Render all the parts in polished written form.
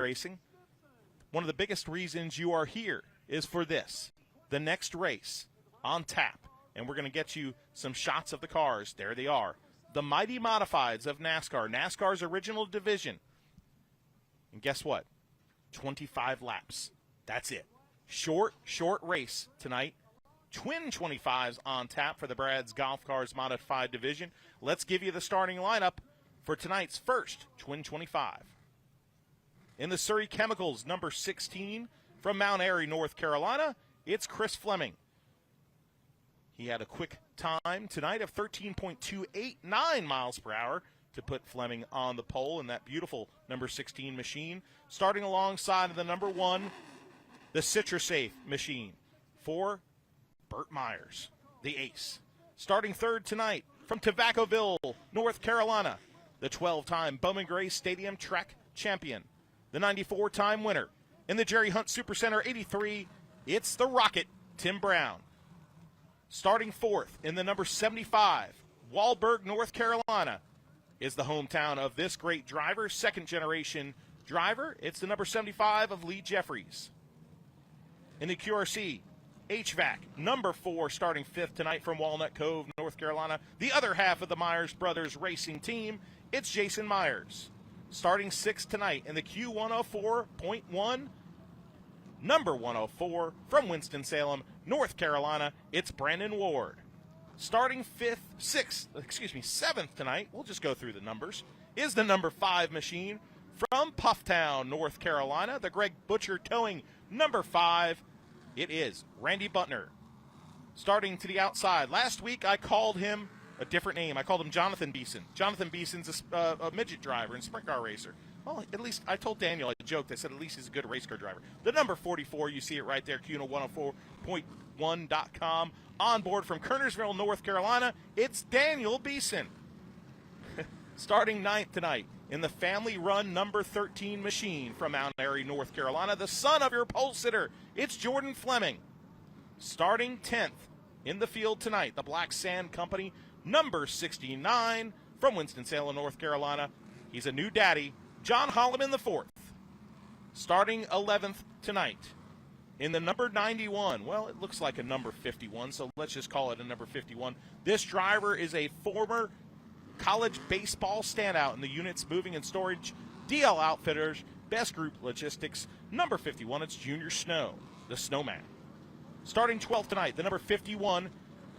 Racing. One of the biggest reasons you are here is for this, the next race on tap. And we're going to get you some shots of the cars. There they are. The Mighty Modifieds of NASCAR, NASCAR's original division. And guess what? 25 laps. That's it. Short race tonight. Twin 25s on tap for the Brad's Golf Cars Modified division. Let's give you the starting lineup for tonight's first Twin 25. In the Surrey Chemicals, number 16, from Mount Airy, North Carolina, it's Chris Fleming. He had a quick time tonight of 13.289 miles per hour to put Fleming on the pole in that beautiful number 16 machine. Starting alongside of the number 1, the CitraSafe machine for Burt Myers, the ace. Starting third tonight from Tobaccoville, North Carolina, the 12-time Bowman Gray Stadium track champion, the 94-time winner in the Jerry Hunt Supercenter 83, it's the Rocket, Tim Brown. Starting fourth in the number 75, Wahlberg, North Carolina, is the hometown of this great driver, second-generation driver. It's the number 75 of Lee Jeffries. In the QRC, HVAC, number 4, starting fifth tonight from Walnut Cove, North Carolina. The other half of the Myers Brothers racing team, it's Jason Myers. Starting sixth tonight in the Q104.1, number 104 from Winston-Salem, North Carolina, it's Brandon Ward. Starting seventh tonight, we'll just go through the numbers, is the number 5 machine from Pufftown, North Carolina, the Greg Butcher Towing number 5. It is Randy Butner. Starting to the outside, last week I called him a different name. I called him Jonathan Beeson. Jonathan Beeson's a midget driver and sprint car racer. Well, at least I told Daniel, I joked, I said at least he's a good race car driver. The number 44, you see it right there, Q104.1.com. On board from Kernersville, North Carolina, it's Daniel Beeson. Starting ninth tonight in the family-run number 13 machine from Mount Airy, North Carolina, the son of your pole sitter, it's Jordan Fleming. Starting 10th in the field tonight, the Black Sand Company, number 69 from Winston-Salem, North Carolina. He's a new daddy, John Holloman IV. Starting 11th tonight in the number 91. Well, it looks like a number 51, so let's just call it a number 51. This driver is a former college baseball standout in the units moving and storage, DL Outfitters, Best Group Logistics. Number 51, it's Junior Snow, the Snowman. Starting 12th tonight, the number 51,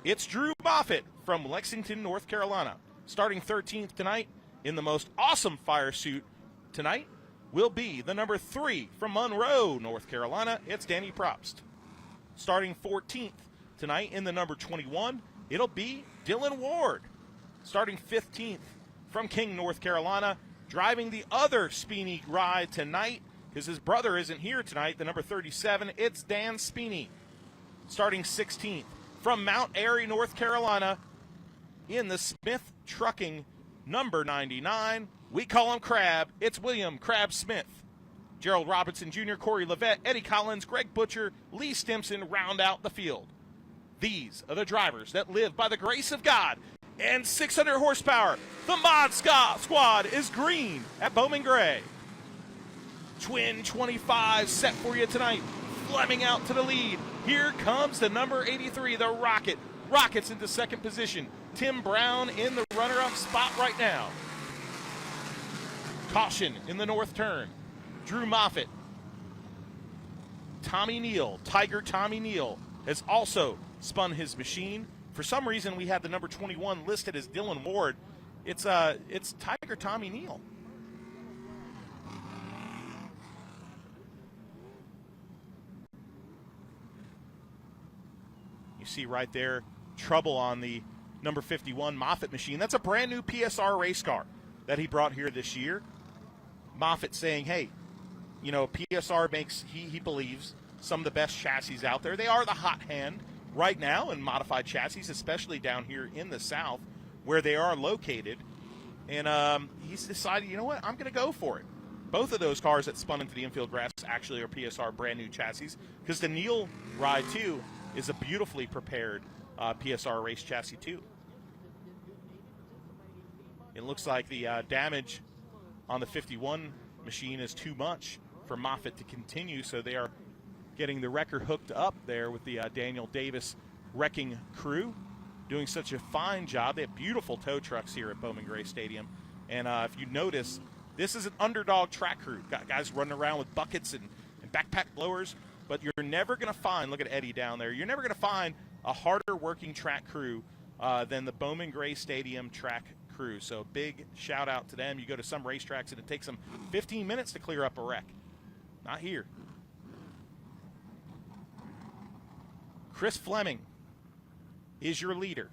it's Drew Moffitt from Lexington, North Carolina. Starting 13th tonight in the most awesome fire suit tonight will be the number 3 from Monroe, North Carolina. It's Danny Probst. Starting 14th tonight in the number 21, it'll be Dylan Ward. Starting 15th from King, North Carolina, driving the other Speeney ride tonight because his brother isn't here tonight, the number 37, it's Dan Speeney. Starting 16th from Mount Airy, North Carolina, in the Smith Trucking number 99, we call him Crab, it's William Crab Smith. Gerald Robinson Jr., Corey Levette, Eddie Collins, Greg Butcher, Lee Stimson round out the field. These are the drivers that live by the grace of God and 600 horsepower. The Mod Squad is green at Bowman Gray. Twin 25 set for you tonight. Fleming out to the lead. Here comes the number 83, the Rocket. Rocket's into second position. Tim Brown in the runner-up spot right now. Caution in the north turn. Drew Moffitt. Tommy Neal, Tiger Tommy Neal, has also spun his machine. For some reason, we had the number 21 listed as Dylan Ward. It's Tiger Tommy Neal. You see right there, trouble on the number 51 Moffitt machine. That's a brand new PSR race car that he brought here this year. Moffitt saying, hey, you know, PSR makes, he believes, some of the best chassis out there. They are the hot hand right now in modified chassis, especially down here in the South where they are located. And he's decided, you know what, I'm going to go for it. Both of those cars that spun into the infield grass actually are PSR brand new chassis because the Neal ride, too, is a beautifully prepared PSR race chassis, too. It looks like the damage on the 51 machine is too much. for Moffitt to continue, so they are getting the wrecker hooked up there with the Daniel Davis wrecking crew, doing such a fine job. They have beautiful tow trucks here at Bowman Gray Stadium. And if you notice, this is an underdog track crew. Got guys running around with buckets and backpack blowers, but you're never going to find, look at Eddie down there, you're never going to find a harder working track crew than the Bowman Gray Stadium track crew. So big shout out to them. You go to some racetracks and it takes them 15 minutes to clear up a wreck. Not here. Chris Fleming is your leader.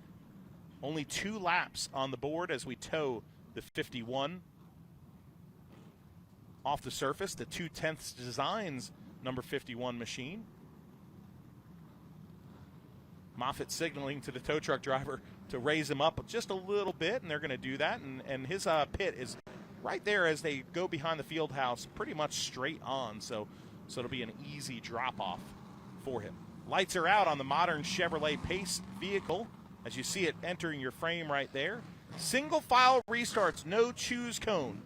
Only 2 laps on the board as we tow the 51 off the surface, the 2/10 Designs number 51 machine. Moffitt signaling to the tow truck driver to raise him up just a little bit, and they're going to do that. And his pit is right there as they go behind the field house, pretty much straight on. So it'll be an easy drop-off for him. Lights are out on the modern Chevrolet Pace vehicle, as you see it entering your frame right there. Single file restarts, no choose cone.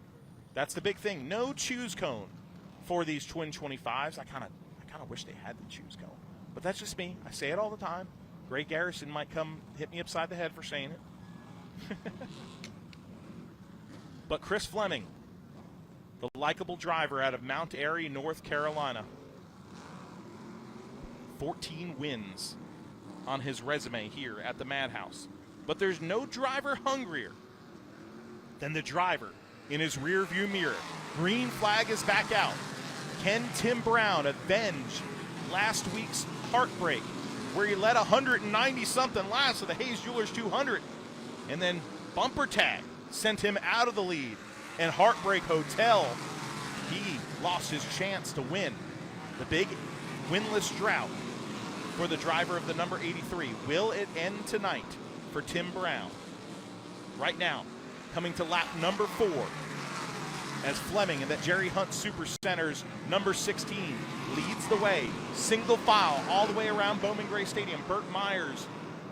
That's the big thing, no choose cone for these twin 25s. I kind of wish they had the choose cone, but that's just me. I say it all the time. Greg Garrison might come hit me upside the head for saying it. But Chris Fleming, the likable driver out of Mount Airy, North Carolina. 14 wins on his resume here at the Madhouse. But there's no driver hungrier than the driver in his rearview mirror. Green flag is back out. Can Tim Brown avenge last week's heartbreak where he led 190-something laps of the Hayes Jewelers 200, and then bumper tag sent him out of the lead, and Heartbreak Hotel, he lost his chance to win the big winless drought for the driver of the number 83. Will it end tonight for Tim Brown? Right now, coming to lap number 4, as Fleming and that Jerry Hunt Super Center's number 16 leads the way. Single file all the way around Bowman Gray Stadium. Burt Myers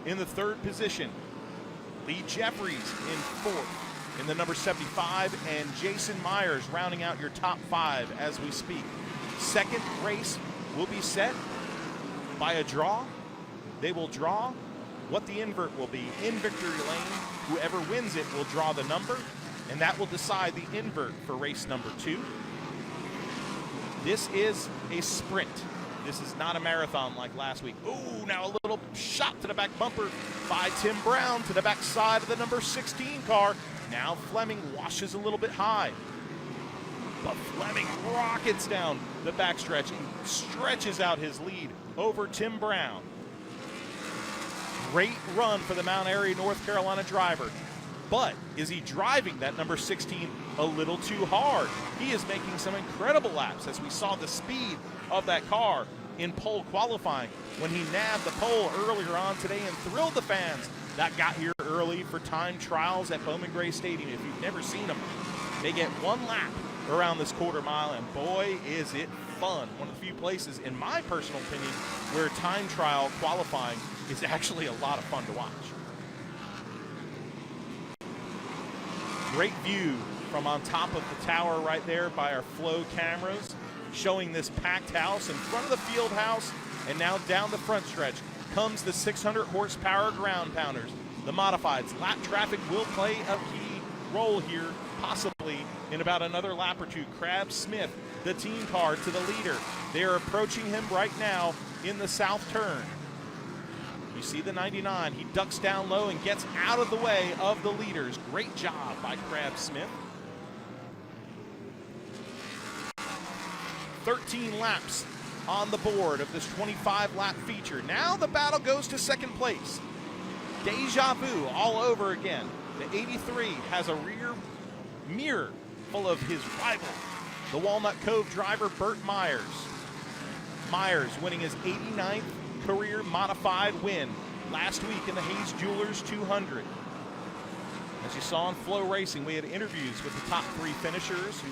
in the 3rd position. Lee Jeffries in 4th in the number 75, and Jason Myers rounding out your top 5 as we speak. Second race will be set by a draw. They will draw what the invert will be in victory lane. Whoever wins it will draw the number, and that will decide the invert for race number 2. This is a sprint. This is not a marathon like last week. Ooh, now a little shot to the back bumper by Tim Brown to the back side of the number 16 car. Now Fleming washes a little bit high, but Fleming rockets down the backstretch and stretches out his lead over Tim Brown. Great run for the Mount Airy, North Carolina driver. But is he driving that number 16 a little too hard? He is making some incredible laps, as we saw the speed of that car in pole qualifying when he nabbed the pole earlier on today and thrilled the fans that got here early for time trials at Bowman Gray Stadium. If you've never seen them, they get 1 lap around this quarter mile, and boy, is it fun. One of the few places, in my personal opinion, where time trial qualifying is actually a lot of fun to watch. Great view from on top of the tower right there by our flow cameras, showing this packed house in front of the field house, and now down the front stretch comes the 600 horsepower ground pounders, the modifieds. Lap traffic will play a key role here, possibly in about another lap or 2. Crab Smith, the team car, to the leader. They are approaching him right now in the south turn. You see the 99. He ducks down low and gets out of the way of the leaders. Great job by Crab Smith. 13 laps on the board of this 25-lap feature. Now the battle goes to second place. Deja vu all over again. The 83 has a rear mirror full of his rival, the Walnut Cove driver, Burt Myers. Myers winning his 89th career modified win last week in the Hayes Jewelers 200. As you saw in Flow Racing, we had interviews with the top 3 finishers who,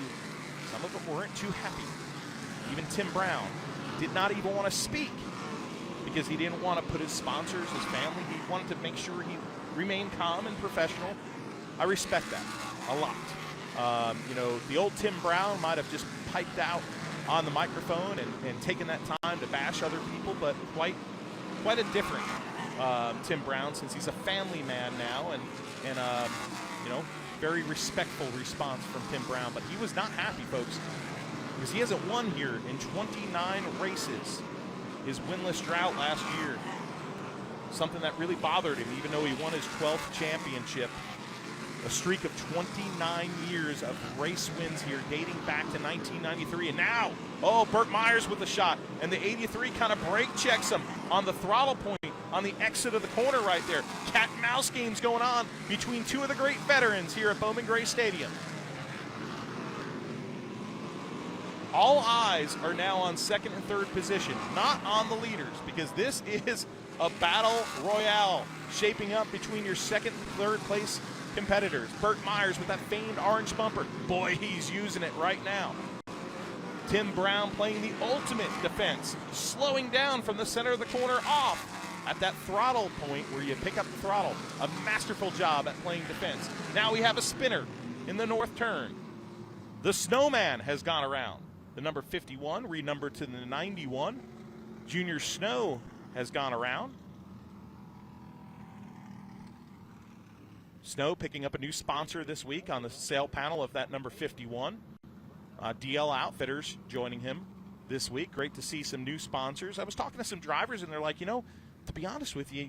some of them weren't too happy. Even Tim Brown did not even want to speak because he didn't want to put his sponsors, his family, he wanted to make sure he remained calm and professional. I respect that a lot. You know, the old Tim Brown might have just piped out on the microphone and taking that time to bash other people, but quite a different Tim Brown, since he's a family man now, and very respectful response from Tim Brown. But he was not happy, folks, because he hasn't won here in 29 races. His winless drought last year, something that really bothered him, even though he won his 12th championship. A streak of 29 years of race wins here, dating back to 1993. And now, Burt Myers with a shot. And the 83 kind of brake checks him on the throttle point on the exit of the corner right there. Cat and mouse games going on between two of the great veterans here at Bowman Gray Stadium. All eyes are now on second and third position, not on the leaders, because this is a battle royale shaping up between your second and third place competitors. Burt Myers with that famed orange bumper. Boy, he's using it right now. Tim Brown playing the ultimate defense, slowing down from the center of the corner off at that throttle point where you pick up the throttle. A masterful job at playing defense. Now we have a spinner in the north turn. The Snowman has gone around. The number 51 renumbered to the 91. Junior Snow has gone around. Snow picking up a new sponsor this week on the sale panel of that number 51. DL Outfitters joining him this week. Great to see some new sponsors. I was talking to some drivers, and they're like, to be honest with you,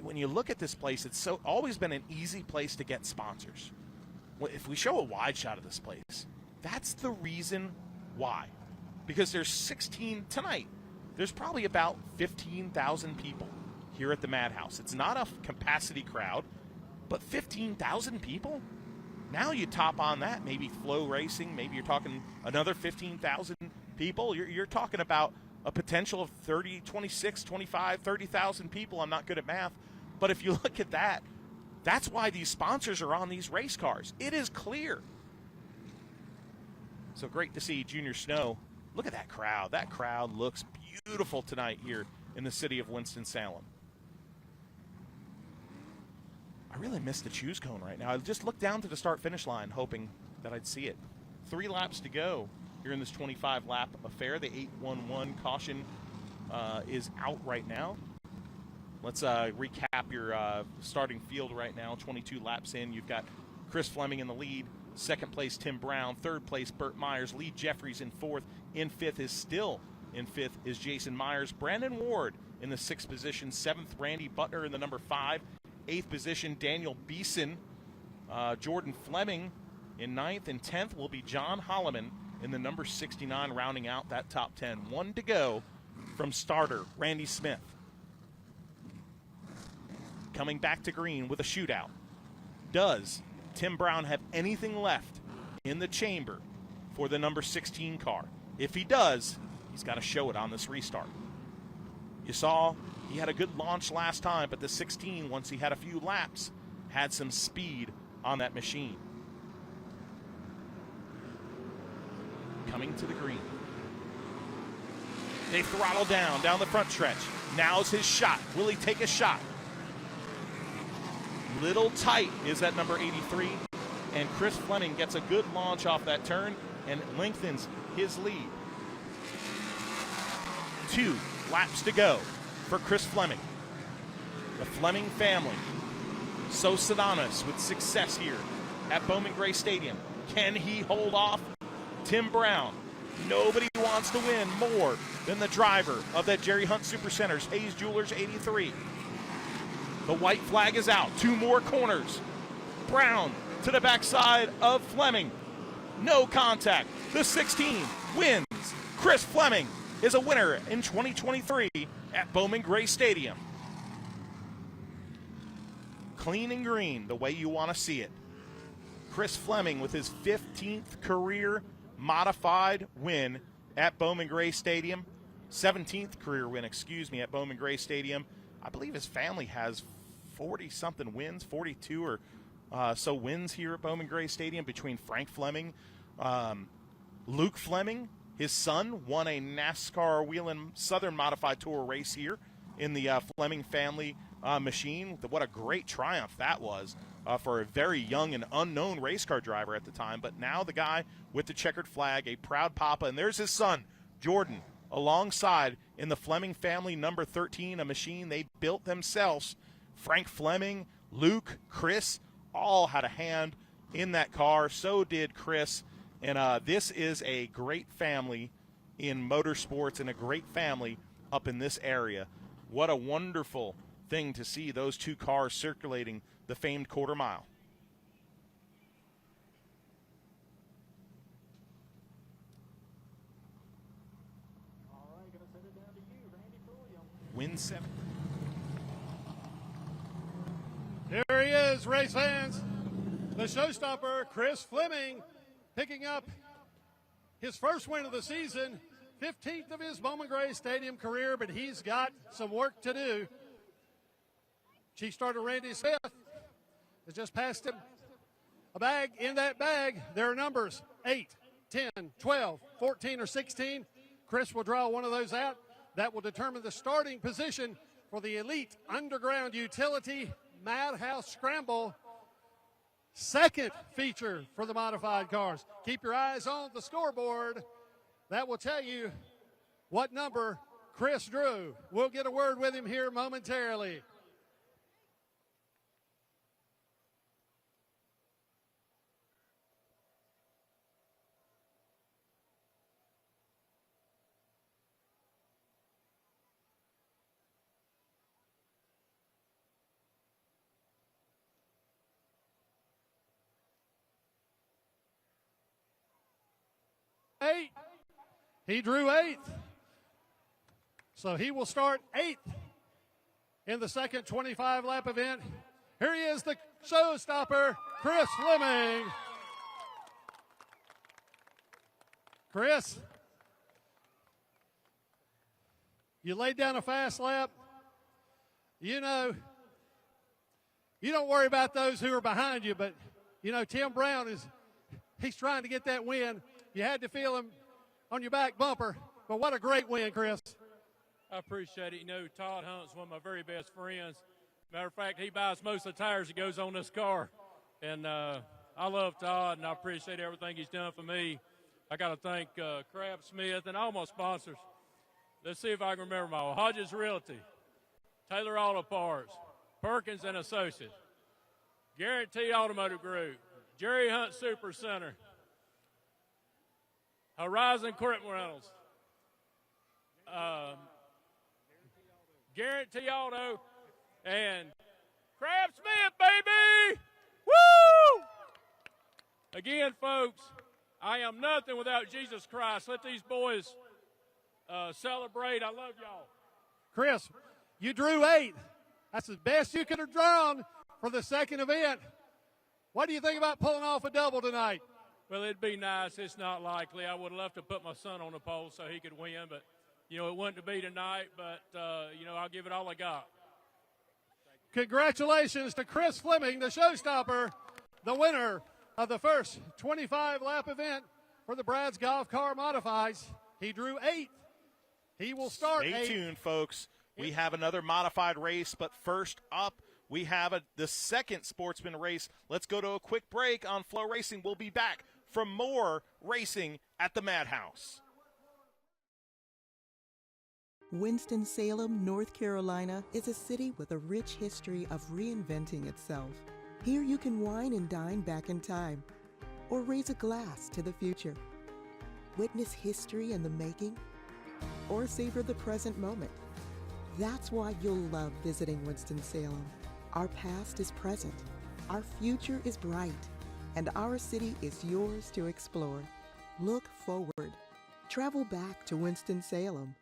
when you look at this place, it's always been an easy place to get sponsors. If we show a wide shot of this place, that's the reason why. Because there's 16 tonight. There's probably about 15,000 people here at the Madhouse. It's not a capacity crowd, but 15,000 people? Now you top on that, maybe Flow Racing, maybe you're talking another 15,000 people. You're talking about a potential of 30, 26, 25, 30,000 people. I'm not good at math. But if you look at that, that's why these sponsors are on these race cars. It is clear. So great to see Junior Snow. Look at that crowd. That crowd looks beautiful tonight here in the city of Winston-Salem. I really missed the choose cone right now. I just looked down to the start-finish line hoping that I'd see it. 3 laps to go here in this 25-lap affair. The 811 caution is out right now. Let's recap your starting field right now. 22 laps in. You've got Chris Fleming in the lead. Second place, Tim Brown. Third place, Burt Myers. Lee Jeffries in fourth. In fifth is Jason Myers. Brandon Ward in the 6th position. 7th, Randy Butler in the number 5. 8th position, Daniel Beeson. Jordan Fleming in 9th, and 10th will be John Holloman in the number 69, rounding out that top 10. 1 to go from starter Randy Smith. Coming back to green with a shootout. Does Tim Brown have anything left in the chamber for the number 16 car? If he does, he's got to show it on this restart. You saw he had a good launch last time, but the 16, once he had a few laps, had some speed on that machine. Coming to the green. They throttle down the front stretch. Now's his shot. Will he take a shot? Little tight is that number 83, and Chris Fleming gets a good launch off that turn and lengthens his lead. 2 laps to go for Chris Fleming. The Fleming family, so synonymous with success here at Bowman Gray Stadium. Can he hold off Tim Brown? Nobody wants to win more than the driver of that Jerry Hunt Supercenters, Hayes Jewelers 83. The white flag is out. 2 more corners. Brown to the backside of Fleming. No contact. The 16 wins. Chris Fleming is a winner in 2023 at Bowman Gray Stadium. Clean and green, the way you want to see it. Chris Fleming with his 15th career modified win at Bowman Gray Stadium. 17th career win, at Bowman Gray Stadium. I believe his family has 40-something wins, 42 or so wins here at Bowman Gray Stadium between Frank Fleming, Luke Fleming. His son won a NASCAR Whelen Southern Modified Tour race here in the Fleming family machine. What a great triumph that was. for a very young and unknown race car driver at the time. But now the guy with the checkered flag, a proud papa, and there's his son, Jordan, alongside in the Fleming family number 13, a machine they built themselves. Frank Fleming, Luke, Chris, all had a hand in that car. So did Chris. And this is a great family in motorsports and a great family up in this area. What a wonderful thing to see those two cars circulating the famed quarter mile. All right, going to send it down to you, Randy Pulliam. Win 7. Here he is, race fans. The showstopper, Chris Fleming, picking up his first win of the season, 15th of his Bowman Gray Stadium career, but he's got some work to do. Chief starter Randy Smith has just passed him a bag. In that bag, there are numbers 8, 10, 12, 14, or 16. Chris will draw one of those out. That will determine the starting position for the Elite Underground Utility Madhouse Scramble. Second feature for the modified cars. Keep your eyes on the scoreboard. That will tell you what number Chris drew. We'll get a word with him here momentarily. Eight. He drew 8th. So he will start 8th in the second 25-lap event. Here he is, the showstopper, Chris Fleming. Chris, you laid down a fast lap. You know, you don't worry about those who are behind you, but, you know, Tim Brown he's trying to get that win. You had to feel him on your back bumper, but what a great win, Chris. I appreciate it. You know, Todd Hunt's one of my very best friends. Matter of fact, he buys most of the tires that goes on this car. And I love Todd, and I appreciate everything he's done for me. I got to thank Crab Smith and all my sponsors. Let's see if I can remember them all. Hodges Realty, Taylor Auto Parts, Perkins and Associates, Guaranteed Automotive Group, Jerry Hunt Super Center, Horizon Equipment Rentals, Guarantee Auto, and Crab Smith, baby! Woo! Again, folks, I am nothing without Jesus Christ. Let these boys celebrate. I love y'all. Chris, you drew 8th. That's the best you could have drawn for the second event. What do you think about pulling off a double tonight? Well, it'd be nice. It's not likely. I would love to put my son on the pole so he could win, but, you know, it wouldn't be tonight, but, you know, I'll give it all I got. Congratulations to Chris Fleming, the showstopper, the winner of the first 25-lap event for the Brad's Golf Car Modifieds. He drew 8th. He will start 8th. Stay tuned, folks. We have another modified race, but first up, we have the second sportsman race. Let's go to a quick break on Flow Racing. We'll be back for more racing at the Madhouse. Winston-Salem, North Carolina is a city with a rich history of reinventing itself. Here you can wine and dine back in time, or raise a glass to the future. Witness history in the making, or savor the present moment. That's why you'll love visiting Winston-Salem. Our past is present, our future is bright, and our city is yours to explore. Look forward. Travel back to Winston-Salem.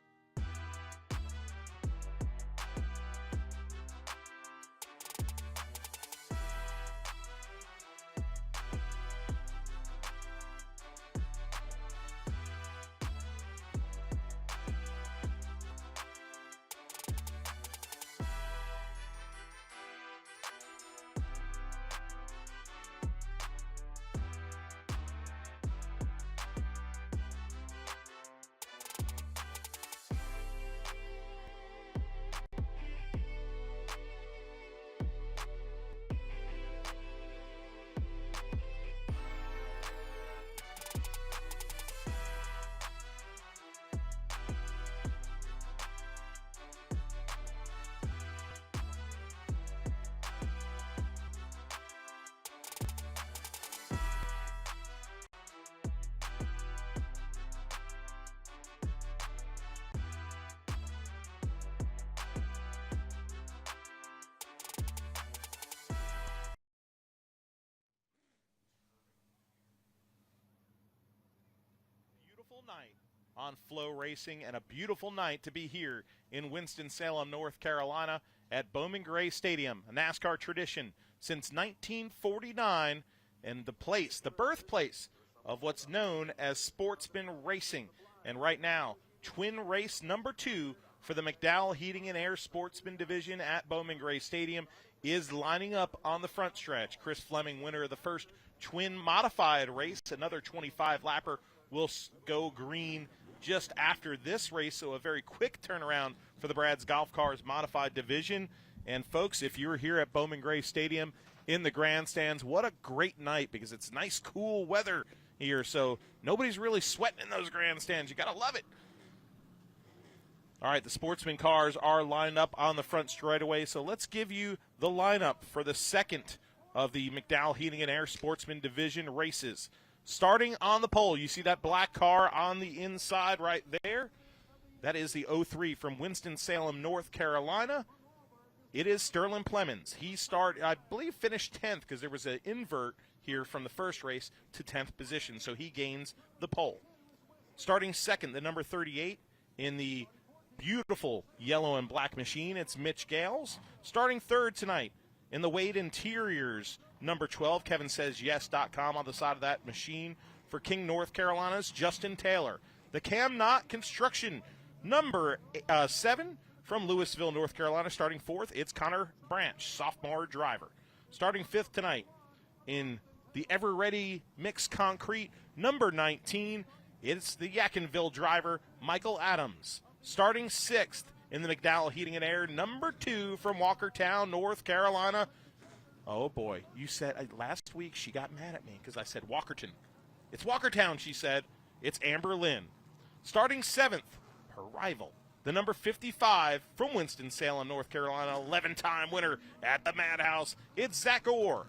beautiful night on Flow Racing and a beautiful night to be here in Winston-Salem, North Carolina at Bowman Gray Stadium, a NASCAR tradition since 1949 and the birthplace of what's known as sportsman racing. And right now, twin race number 2 for the McDowell Heating and Air Sportsman Division at Bowman Gray Stadium is lining up on the front stretch. Chris Fleming, winner of the first twin modified race, another 25-lapper, will go green just after this race, so a very quick turnaround for the Brad's Golf Cars Modified Division. And, folks, if you're here at Bowman Gray Stadium in the grandstands, what a great night because it's nice, cool weather here, so nobody's really sweating in those grandstands. You got to love it. All right, the sportsman cars are lined up on the front straightaway, so let's give you the lineup for the second of the McDowell Heating and Air Sportsman Division races. Starting on the pole, you see that black car on the inside right there. That is the 03 from Winston-Salem, North Carolina. It is Sterling Plemons. He I believe, finished 10th because there was an invert here from the first race to 10th position, so he gains the pole. Starting second, the number 38 in the beautiful yellow and black machine, it's Mitch Gales. Starting third tonight in the Wade Interiors, number 12, KevinSaysYes.com on the side of that machine for King, North Carolina's Justin Taylor. The Cam Knott Construction, number 7 from Louisville, North Carolina. Starting fourth, it's Connor Branch, sophomore driver. Starting fifth tonight in the ever-ready mixed concrete, number 19, it's the Yadkinville driver, Michael Adams. Starting sixth in the McDowell Heating and Air, number 2 from Walkertown, North Carolina. Oh, boy. You said last week she got mad at me because I said Walkerton. It's Walkertown, she said. It's Amber Lynn. Starting seventh, her rival, the number 55 from Winston-Salem, North Carolina, 11-time winner at the Madhouse. It's Zach Orr.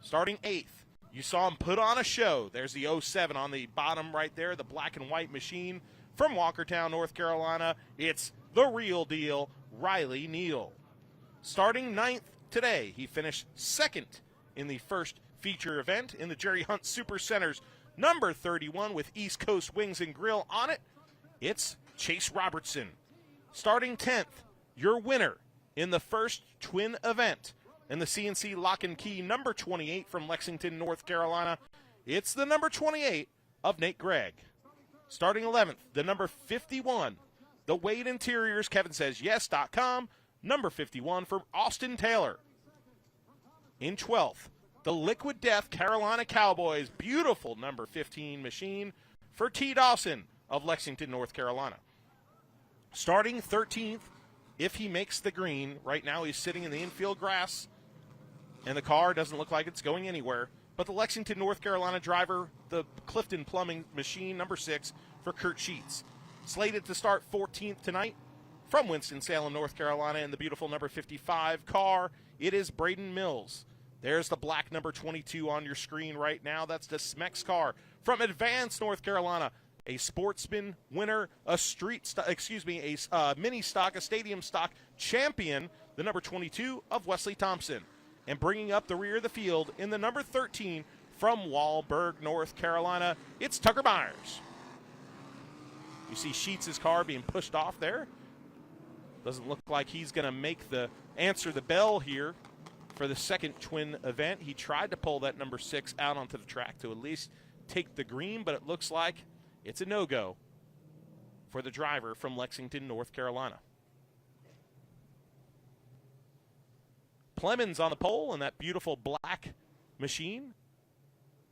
Starting eighth, you saw him put on a show. There's the 07 on the bottom right there, the black and white machine. From Walkertown, North Carolina, it's the real deal, Riley Neal. Starting ninth today, he finished second in the first feature event in the Jerry Hunt Super Centers, number 31 with East Coast Wings and Grill on it. It's Chase Robertson. Starting 10th, your winner in the first twin event in the CNC Lock and Key, number 28 from Lexington, North Carolina. It's the number 28 of Nate Gregg. Starting 11th, the number 51, the Wade Interiors, KevinSaysYes.com, number 51 for Austin Taylor. In 12th, the Liquid Death Carolina Cowboys, beautiful number 15 machine for T. Dawson of Lexington, North Carolina. Starting 13th, if he makes the green, right now he's sitting in the infield grass, and the car doesn't look like it's going anywhere. But the Lexington, North Carolina driver, the Clifton Plumbing machine, number 6, for Kurt Sheets. Slated to start 14th tonight from Winston-Salem, North Carolina, in the beautiful number 55 car, it is Braden Mills. There's the black number 22 on your screen right now. That's the Smex car from Advance, North Carolina. A sportsman winner, a mini stock, a stadium stock champion, the number 22 of Wesley Thompson. And bringing up the rear of the field in the number 13 from Wahlberg, North Carolina, it's Tucker Myers. You see Sheets' car being pushed off there. Doesn't look like he's going to answer the bell here for the second twin event. He tried to pull that number 6 out onto the track to at least take the green, but it looks like it's a no-go for the driver from Lexington, North Carolina. Plemons on the pole in that beautiful black machine.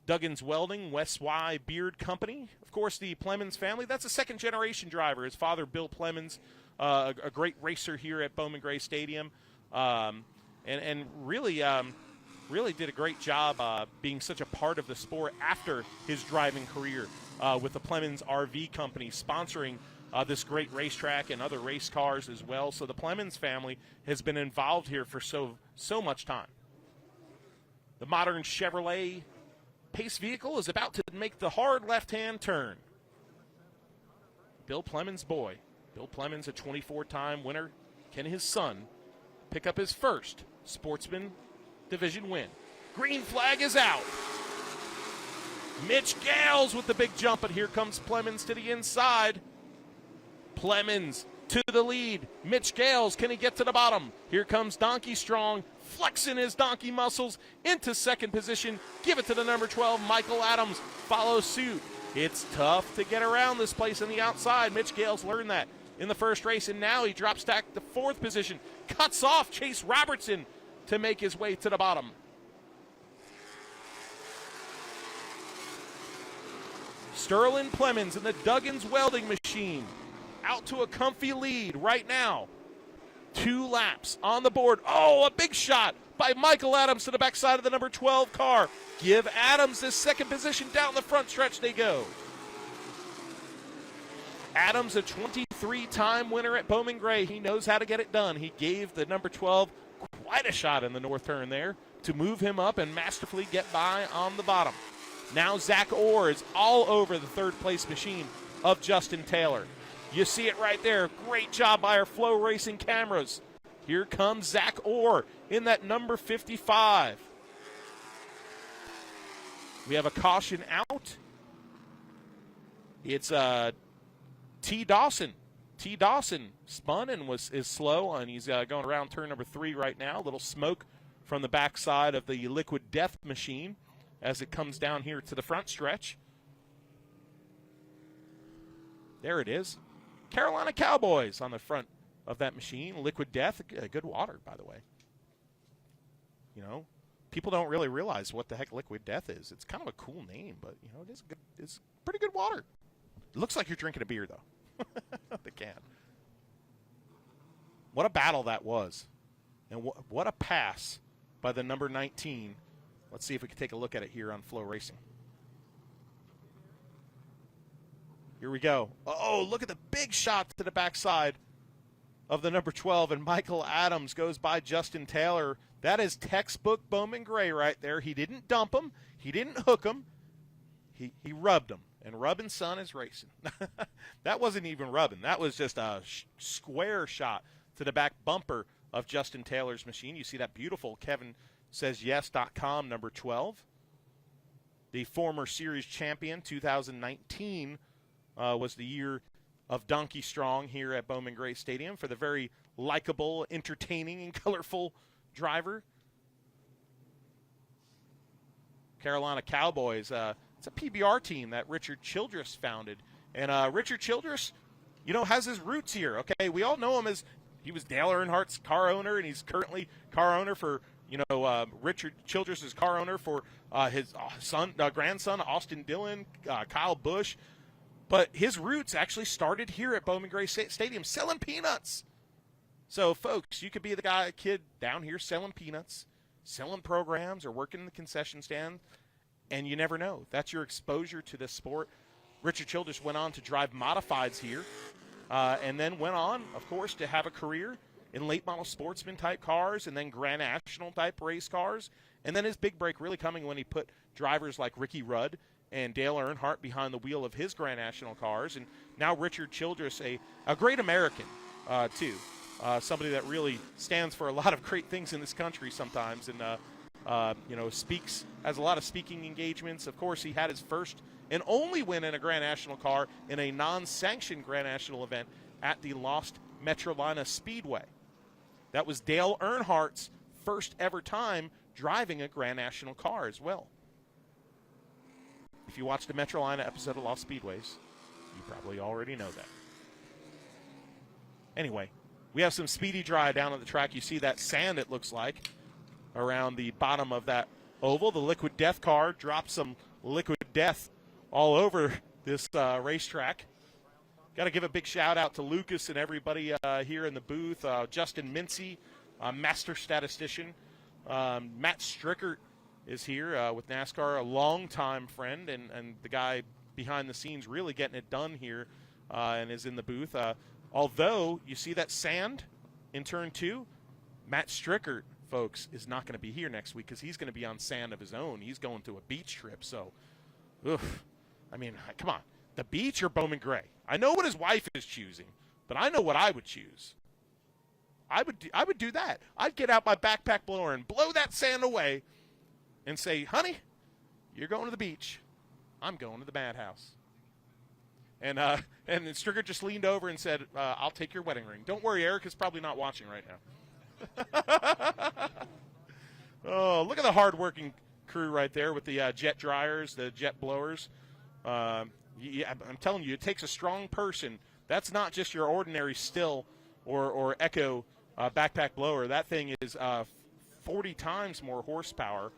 Duggan's Welding, West Y Beard Company. Of course, the Plemons family, that's a second-generation driver. His father, Bill Plemons, a great racer here at Bowman Gray Stadium, and really did a great job being such a part of the sport after his driving career with the Plemons RV Company, sponsoring this great racetrack and other race cars as well. So the Plemons family has been involved here for so much time. The modern Chevrolet Pace vehicle is about to make the hard left-hand turn. Bill Plemons' boy. Bill Plemons, a 24-time winner. Can his son pick up his first Sportsman Division win? Green flag is out. Mitch Gales with the big jump, but here comes Plemons to the inside. Plemons to the lead. Mitch Gales, can he get to the bottom? Here comes Donkey Strong, flexing his donkey muscles into second position. Give it to the number 12, Michael Adams. Follows suit. It's tough to get around this place on the outside. Mitch Gales learned that in the first race, and now he drops back to fourth position. Cuts off Chase Robertson to make his way to the bottom. Sterling Plemons in the Duggins welding machine out to a comfy lead right now. 2 laps on the board. Oh, a big shot by Michael Adams to the backside of the number 12 car. Give Adams this second position. Down the front stretch they go. Adams, a 23-time winner at Bowman Gray. He knows how to get it done. He gave the number 12 quite a shot in the north turn there to move him up and masterfully get by on the bottom. Now Zach Orr is all over the third place machine of Justin Taylor. You see it right there. Great job by our Flow Racing cameras. Here comes Zach Orr in that number 55. We have a caution out. It's T. Dawson. T. Dawson spun and is slow, and he's going around turn number 3 right now. A little smoke from the backside of the Liquid Death machine as it comes down here to the front stretch. There it is. Carolina Cowboys on the front of that machine. Liquid Death, good water, by the way. You know, people don't really realize what the heck Liquid Death is. It's kind of a cool name, but, you know, it's pretty good water. It looks like you're drinking a beer, though. The can. What a battle that was. And what a pass by the number 19. Let's see if we can take a look at it here on Flow Racing. Here we go. Oh, look at the big shot to the backside of the number 12, and Michael Adams goes by Justin Taylor. That is textbook Bowman Gray right there. He didn't dump him. He didn't hook him. He rubbed him, and rubbing son is racing. That wasn't even rubbing. That was just a square shot to the back bumper of Justin Taylor's machine. You see that beautiful KevinSaysYes.com number 12. The former series champion, 2019, was the year of Donkey Strong here at Bowman Gray Stadium for the very likable, entertaining, and colorful driver. Carolina Cowboys, it's a PBR team that Richard Childress founded. And Richard Childress, you know, has his roots here, okay? We all know him as he was Dale Earnhardt's car owner, and he's currently car owner for, Richard Childress' car owner for his grandson, Austin Dillon, Kyle Busch. But his roots actually started here at Bowman Gray Stadium selling peanuts. So, folks, you could be the kid down here selling peanuts, selling programs, or working in the concession stand, and you never know. That's your exposure to this sport. Richard Childress went on to drive modifieds here, and then went on, of course, to have a career in late model sportsman-type cars and then Grand National-type race cars. And then his big break really coming when he put drivers like Ricky Rudd and Dale Earnhardt behind the wheel of his Grand National cars. And now Richard Childress, a great American, too. Somebody that really stands for a lot of great things in this country sometimes, and speaks, has a lot of speaking engagements. Of course, he had his first and only win in a Grand National car in a non-sanctioned Grand National event at the Lost Metrolina Speedway. That was Dale Earnhardt's first ever time driving a Grand National car as well. If you watched the Metrolina episode of Lost Speedways, you probably already know that. Anyway, we have some speedy dry down at the track. You see that sand, it looks like, around the bottom of that oval. The Liquid Death car dropped some Liquid Death all over this racetrack. Got to give a big shout-out to Lucas and everybody here in the booth. Justin Mincy, master statistician. Matt Strickert is here with NASCAR, a longtime friend, and the guy behind the scenes really getting it done here and is in the booth. Although, you see that sand in Turn 2? Matt Strickert, folks, is not going to be here next week because he's going to be on sand of his own. He's going to a beach trip, so, I mean, come on. The beach or Bowman Gray? I know what his wife is choosing, but I know what I would choose. I would do that. I'd get out my backpack blower and blow that sand away and say, honey, you're going to the beach. I'm going to the Madhouse. And Stricker just leaned over and said, I'll take your wedding ring. Don't worry, Eric is probably not watching right now. Oh, look at the hard-working crew right there with the jet dryers, the jet blowers. Yeah, I'm telling you, it takes a strong person. That's not just your ordinary Still or Echo backpack blower. That thing is 40 times more horsepower,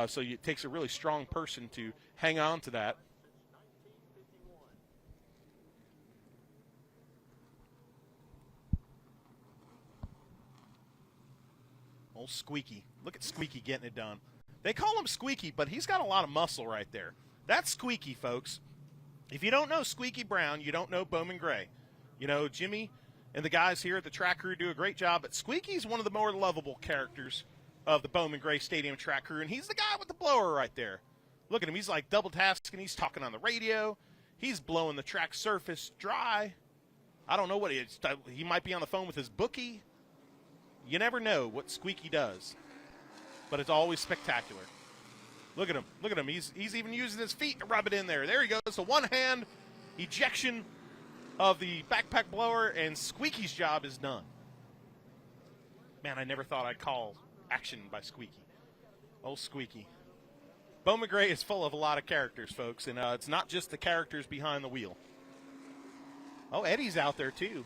so it takes a really strong person to hang on to that. Old Squeaky. Look at Squeaky getting it done. They call him Squeaky, but he's got a lot of muscle right there. That's Squeaky, folks. If you don't know Squeaky Brown, you don't know Bowman Gray. You know, Jimmy and the guys here at the track crew do a great job, but Squeaky's one of the more lovable characters of the Bowman Gray Stadium track crew, and he's the guy with the blower right there. Look at him. He's like double tasking. He's talking on the radio. He's blowing the track surface dry. I don't know what he might be on the phone with his bookie. You never know what Squeaky does, but it's always spectacular. Look at him. Look at him. He's even using his feet to rub it in there. There he goes. So one-hand ejection of the backpack blower, and Squeaky's job is done. Man, I never thought I'd call action by Squeaky. Oh, Squeaky. Bowman Gray is full of a lot of characters, folks, and it's not just the characters behind the wheel. Oh, Eddie's out there, too.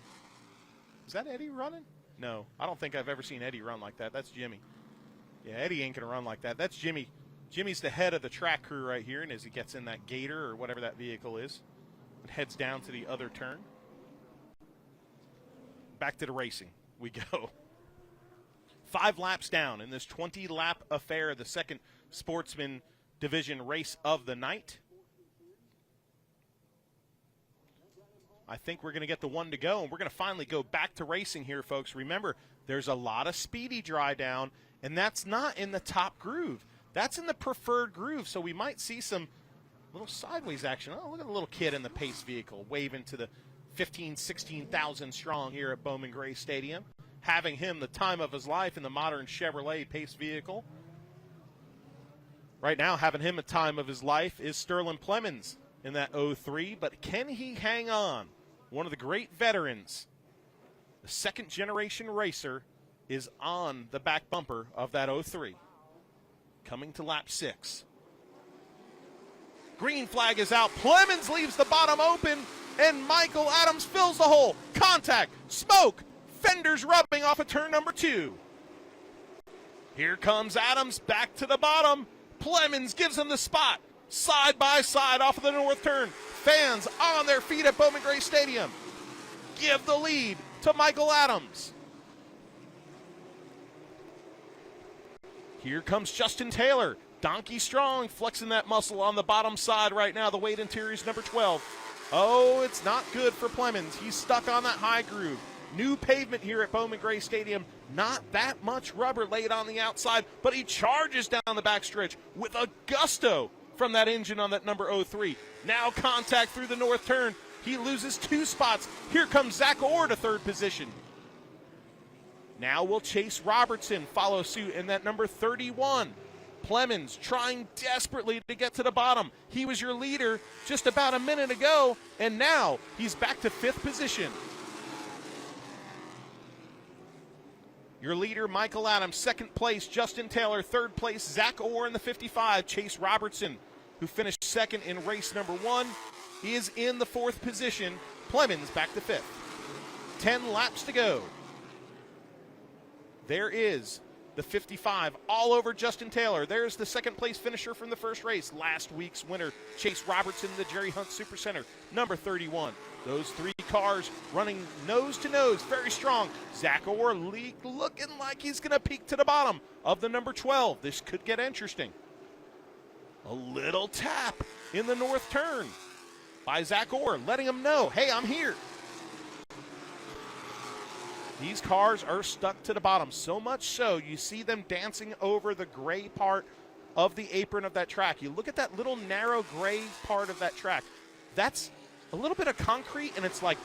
Is that Eddie running? No, I don't think I've ever seen Eddie run like that. That's Jimmy. Yeah, Eddie ain't going to run like that. That's Jimmy. Jimmy's the head of the track crew right here, and as he gets in that gator or whatever that vehicle is, it heads down to the other turn. Back to the racing we go. 5 laps down in this 20-lap affair, the second Sportsman Division race of the night. I think we're going to get the one to go, and we're going to finally go back to racing here, folks. Remember, there's a lot of speedy dry down, and that's not in the top groove. That's in the preferred groove, so we might see some little sideways action. Oh, look at the little kid in the pace vehicle waving to the 16,000 strong here at Bowman Gray Stadium, having him the time of his life in the modern Chevrolet pace vehicle. Right now, having him a time of his life is Sterling Plemons in that 03, but can he hang on? One of the great veterans, the second-generation racer, is on the back bumper of that 03. Coming to lap 6. Green flag is out. Plemons leaves the bottom open, and Michael Adams fills the hole. Contact, smoke, fenders rubbing off of turn number 2. Here comes Adams back to the bottom. Plemons gives him the spot. Side by side off of the north turn. Fans on their feet at Bowman Gray Stadium give the lead to Michael Adams. Here comes Justin Taylor. Donkey strong, flexing that muscle on the bottom side right now. The weight interior is number 12. Oh, it's not good for Plemons. He's stuck on that high groove. New pavement here at Bowman Gray Stadium. Not that much rubber laid on the outside, but he charges down the backstretch with a gusto from that engine on that number 03. Now contact through the north turn. He loses 2 spots. Here comes Zach Orr to third position. Now will Chase Robertson follow suit in that number 31. Plemons trying desperately to get to the bottom. He was your leader just about a minute ago, and now he's back to 5th position. Your leader, Michael Adams, 2nd place, Justin Taylor, 3rd place, Zach Orr in the 55, Chase Robertson, who finished 2nd in race number 1, he is in the 4th position. Plemons back to 5th. 10 laps to go. There is the 55 all over Justin Taylor. There's the 2nd place finisher from the first race, last week's winner, Chase Robertson, the Jerry Hunt Supercenter, number 31. Those 3 cars running nose to nose, very strong. Zach Orr looking like he's going to peak to the bottom of the number 12. This could get interesting. A little tap in the north turn by Zach Orr, letting him know, hey, I'm here. These cars are stuck to the bottom, so much so you see them dancing over the gray part of the apron of that track. You look at that little narrow gray part of that track. That's a little bit of concrete, and it's like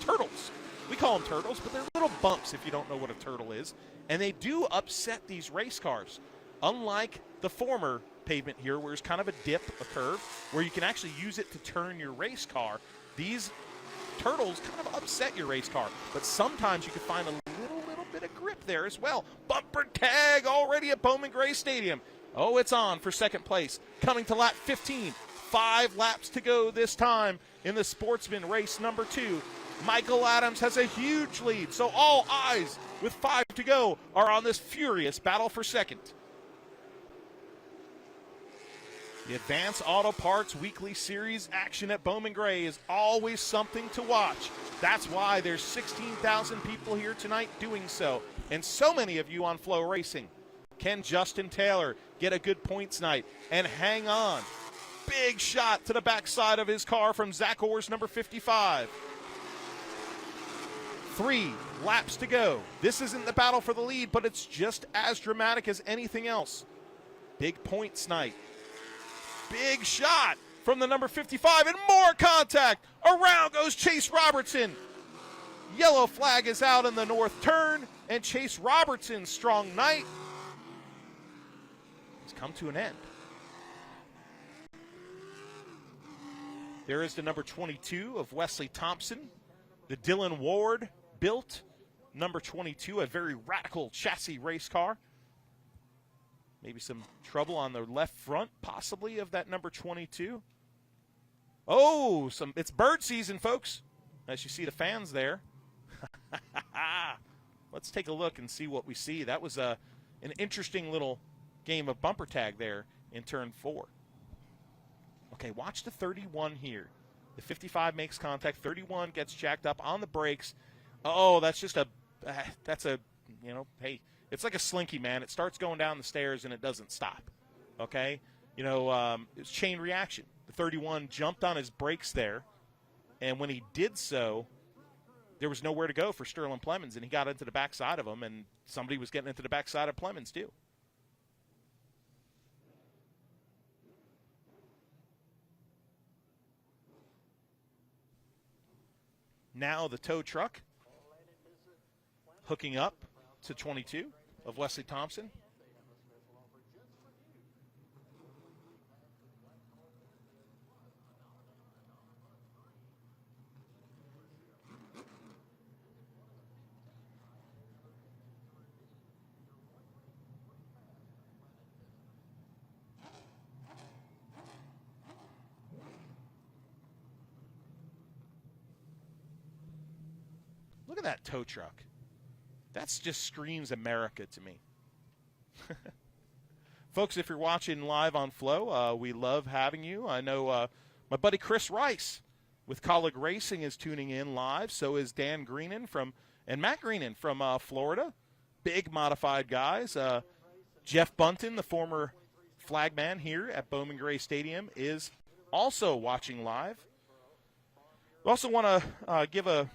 turtles. We call them turtles, but they're little bumps if you don't know what a turtle is. And they do upset these race cars. Unlike the former pavement here where there's kind of a dip, a curve, where you can actually use it to turn your race car. These turtles kind of upset your race car, but sometimes you can find a little bit of grip there as well. Bumper tag already at Bowman Gray Stadium. Oh, it's on for second place. Coming to lap 15. 5 laps to go this time in the Sportsman race number 2. Michael Adams has a huge lead, so all eyes with 5 to go are on this furious battle for second. The Advanced Auto Parts Weekly Series action at Bowman Gray is always something to watch. That's why there's 16,000 people here tonight doing so, and so many of you on Flow Racing. Can Justin Taylor get a good points night and hang on? Big shot to the backside of his car from Zach Orr's number 55. 3 laps to go. This isn't the battle for the lead, but it's just as dramatic as anything else. Big points night. Big shot from the number 55 and more contact. Around goes Chase Robertson. Yellow flag is out in the north turn, and Chase Robertson's strong night has come to an end. There is the number 22 of Wesley Thompson, the Dylan Ward built number 22, a very radical chassis race car. Maybe some trouble on the left front, possibly, of that number 22. Oh, it's bird season, folks, as you see the fans there. Let's take a look and see what we see. That was an interesting little game of bumper tag there in turn 4. Okay, watch the 31 here. The 55 makes contact. 31 gets jacked up on the brakes. Oh, that's just hey, it's like a slinky, man. It starts going down the stairs and it doesn't stop, okay? It's chain reaction. The 31 jumped on his brakes there, and when he did so, there was nowhere to go for Sterling Plemons, and he got into the backside of him, and somebody was getting into the backside of Plemons too. Now the tow truck hooking up to 22 of Wesley Thompson. Look at that tow truck. That just screams America to me. Folks, if you're watching live on Flow, we love having you. I know my buddy Chris Rice with Colleague Racing is tuning in live. So is Dan Greenan and Matt Greenan from Florida. Big modified guys. Jeff Bunton, the former flagman here at Bowman Gray Stadium, is also watching live. We also want to give a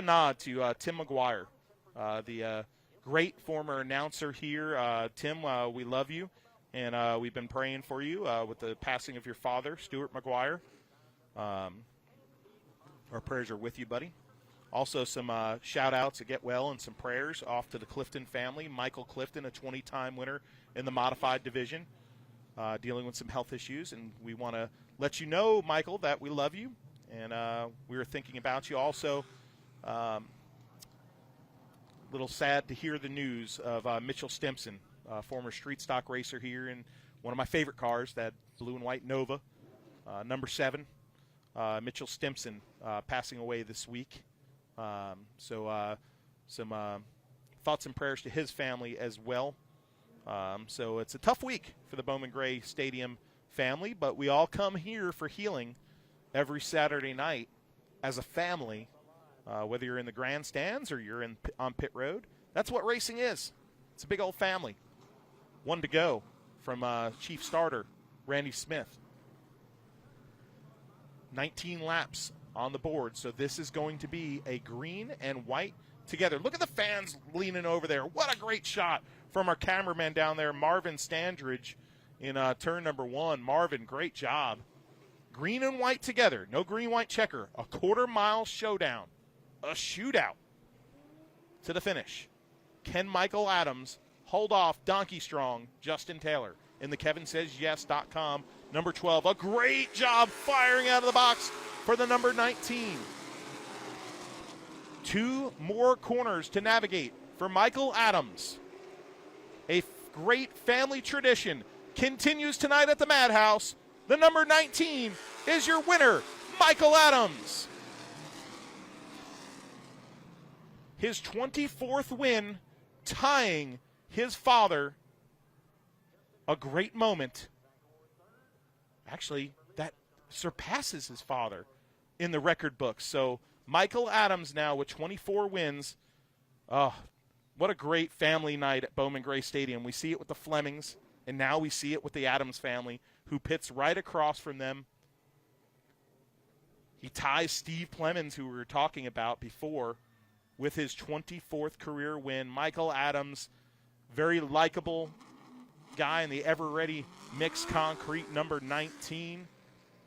nod to Tim McGuire. The great former announcer here. Tim, we love you, and we've been praying for you with the passing of your father, Stuart McGuire. Our prayers are with you, buddy. Also, some shout-outs to get well and some prayers off to the Clifton family. Michael Clifton, a 20-time winner in the modified division, dealing with some health issues. And we want to let you know, Michael, that we love you, and we were thinking about you. Also, little sad to hear the news of Mitchell Stimson, former street stock racer here in one of my favorite cars, that blue and white Nova, number 7. Mitchell Stimson passing away this week. So some thoughts and prayers to his family as well. So it's a tough week for the Bowman Gray Stadium family, but we all come here for healing every Saturday night as a family. Whether you're in the grandstands or you're on pit road, that's what racing is. It's a big old family. 1 to go from chief starter Randy Smith. 19 laps on the board, so this is going to be a green and white together. Look at the fans leaning over there. What a great shot from our cameraman down there, Marvin Standridge, in turn number 1. Marvin, great job. Green and white together. No green-white checker. A quarter-mile showdown. A shootout to the finish. Can Michael Adams hold off Donkey Strong Justin Taylor? in the KevinSaysYes.com. Number 12, a great job firing out of the box for the number 19. 2 more corners to navigate for Michael Adams. A great family tradition continues tonight at the Madhouse. The number 19 is your winner, Michael Adams. His 24th win, tying his father. A great moment. Actually, that surpasses his father in the record books. So Michael Adams now with 24 wins. Oh, what a great family night at Bowman Gray Stadium. We see it with the Flemings, and now we see it with the Adams family, who pits right across from them. He ties Steve Clemens, who we were talking about before, with his 24th career win. Michael Adams, very likable guy in the ever-ready mixed concrete, number 19.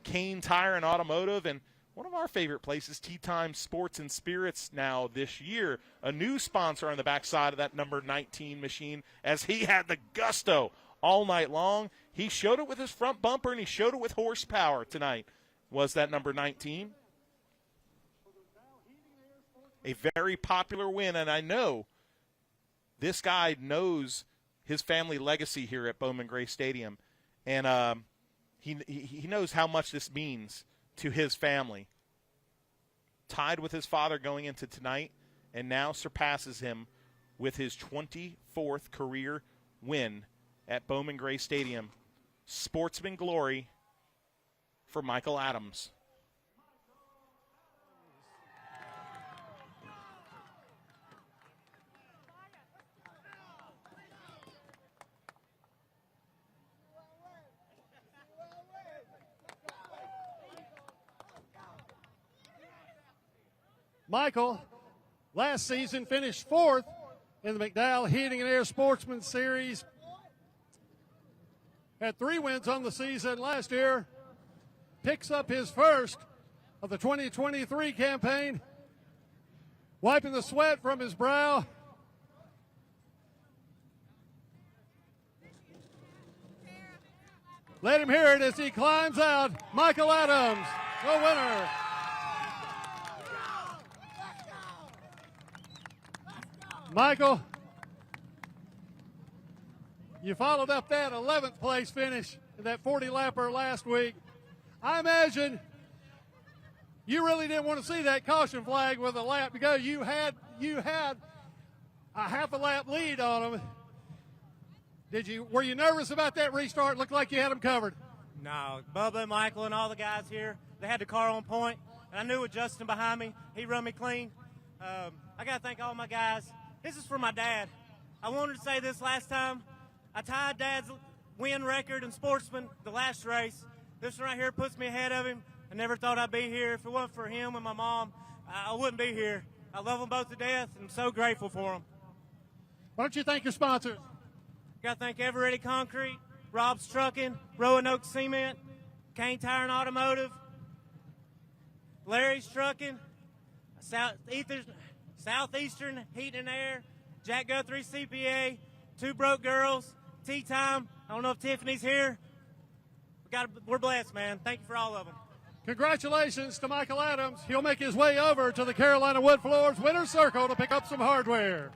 Kane Tire and Automotive, and one of our favorite places, Tea Time Sports and Spirits now this year. A new sponsor on the backside of that number 19 machine, as he had the gusto all night long. He showed it with his front bumper, and he showed it with horsepower tonight, was that number 19. A very popular win, and I know this guy knows his family legacy here at Bowman Gray Stadium, and he knows how much this means to his family. Tied with his father going into tonight, and now surpasses him with his 24th career win at Bowman Gray Stadium. Sportsman glory for Michael Adams. Michael, last season, finished 4th in the McDowell Heating and Air Sportsman Series. Had 3 wins on the season last year. Picks up his first of the 2023 campaign. Wiping the sweat from his brow. Let him hear it as he climbs out. Michael Adams, the winner. Michael, you followed up that 11th place finish in that 40-lapper last week. I imagine you really didn't want to see that caution flag with a lap to go. You had a half a lap lead on them. Were you nervous about that restart? Looked like you had them covered. No, Bubba and Michael and all the guys here, they had the car on point, and I knew with Justin behind me, he run me clean. I got to thank all my guys. This is for my dad. I wanted to say this last time. I tied Dad's win record in Sportsman the last race. This one right here puts me ahead of him. I never thought I'd be here. If it wasn't for him and my mom, I wouldn't be here. I love them both to death, and I'm so grateful for them. Why don't you thank your sponsors? Got to thank Ever-Ready Concrete, Rob's Trucking, Roanoke Cement, Kane Tire and Automotive, Larry's Trucking, Southeastern Heating and Air, Jack Guthrie CPA, Two Broke Girls, Tea Time. I don't know if Tiffany's here. We're blessed, man. Thank you for all of them. Congratulations to Michael Adams. He'll make his way over to the Carolina Wood Floors Winner's Circle to pick up some hardware.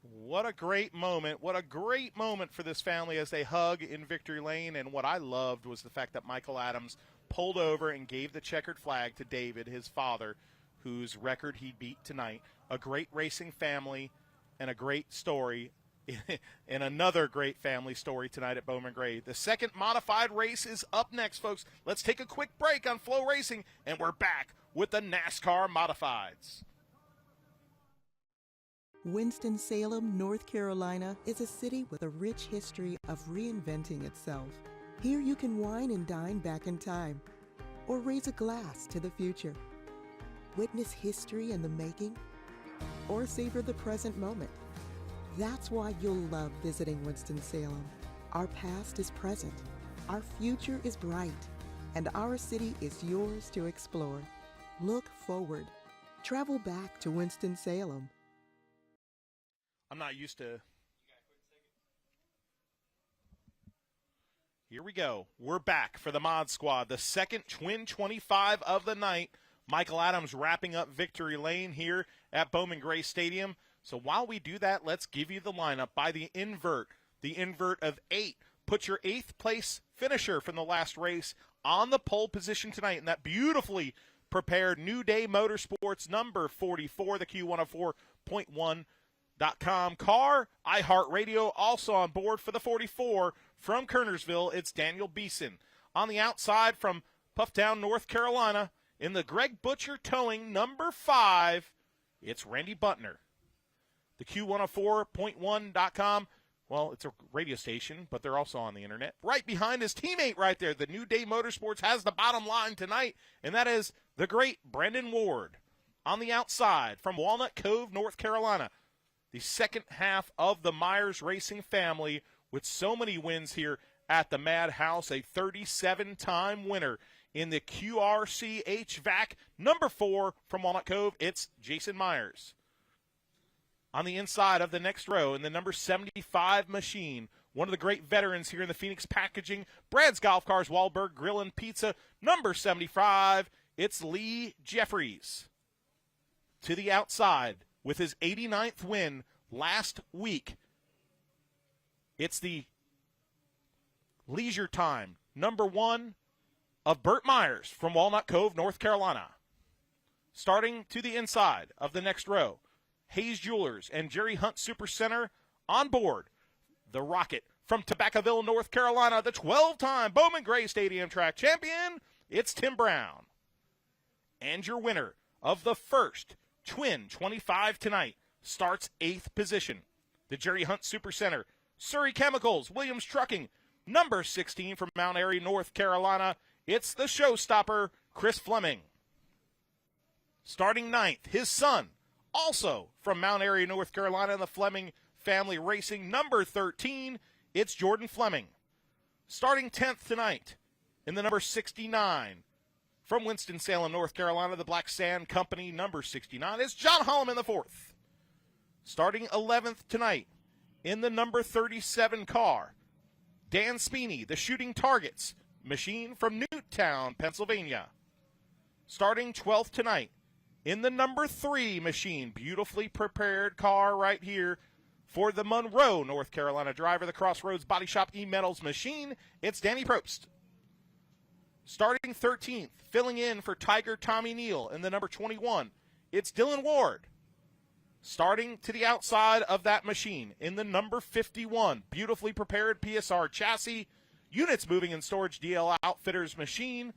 What a great moment. What a great moment for this family as they hug in victory lane. And what I loved was the fact that Michael Adams pulled over and gave the checkered flag to David, his father, whose record he beat tonight. A great racing family and a great story and another great family story tonight at Bowman Gray. The second modified race is up next, folks. Let's take a quick break on Flow Racing, and we're back with the NASCAR Modifieds. Winston-Salem, North Carolina is a city with a rich history of reinventing itself. Here you can wine and dine back in time, or raise a glass to the future. Witness history in the making, or savor the present moment. That's why you'll love visiting Winston-Salem. Our past is present, our future is bright, and our city is yours to explore. Look forward. Travel back to Winston-Salem. I'm not used to Here we go. We're back for the Mod Squad, the second Twin 25 of the night. Michael Adams wrapping up victory lane here at Bowman Gray Stadium. So while we do that, let's give you the lineup by the invert of 8. Put your 8th place finisher from the last race on the pole position tonight in that beautifully prepared New Day Motorsports number 44, the Q104.1.com car. iHeartRadio also on board for the 44 from Kernersville. It's Daniel Beeson. On the outside from Pufftown, North Carolina, in the Greg Butcher Towing number 5, it's Randy Butner. The Q104.1.com, well, it's a radio station, but they're also on the internet. Right behind his teammate right there, the New Day Motorsports has the bottom line tonight, and that is the great Brendan Ward. On the outside from Walnut Cove, North Carolina, the second half of the Myers Racing family with so many wins here at the Madhouse, a 37-time winner in the QRC HVAC number 4 from Walnut Cove. It's Jason Myers. On the inside of the next row in the number 75 machine, one of the great veterans here in the Phoenix Packaging, Brad's Golf Cars, Wahlberg Grill and Pizza, number 75, it's Lee Jeffries. To the outside with his 89th win last week, it's the Leisure Time, number 1 of Burt Myers from Walnut Cove, North Carolina. Starting to the inside of the next row, Hayes Jewelers and Jerry Hunt Supercenter on board. The Rocket from Tobaccoville, North Carolina, the 12-time Bowman Gray Stadium track champion, it's Tim Brown. And your winner of the first Twin 25 tonight starts 8th position. The Jerry Hunt Supercenter, Surrey Chemicals, Williams Trucking, number 16 from Mount Airy, North Carolina, it's the showstopper, Chris Fleming. Starting 9th, his son, also from Mount Airy, North Carolina, the Fleming Family Racing, number 13, it's Jordan Fleming. Starting 10th tonight in the number 69, from Winston-Salem, North Carolina, the Black Sand Company, number 69, it's John Holloman the 4th. Starting 11th tonight in the number 37 car, Dan Speeney, the Shooting Targets machine from Newtown, Pennsylvania. Starting 12th tonight in the number 3 machine, beautifully prepared car right here for the Monroe, North Carolina driver, the Crossroads Body Shop E-Metals machine, it's Danny Probst. Starting 13th, filling in for Tiger Tommy Neal in the number 21, it's Dylan Ward. Starting to the outside of that machine in the number 51, beautifully prepared PSR chassis, Units Moving and Storage DL Outfitters machine,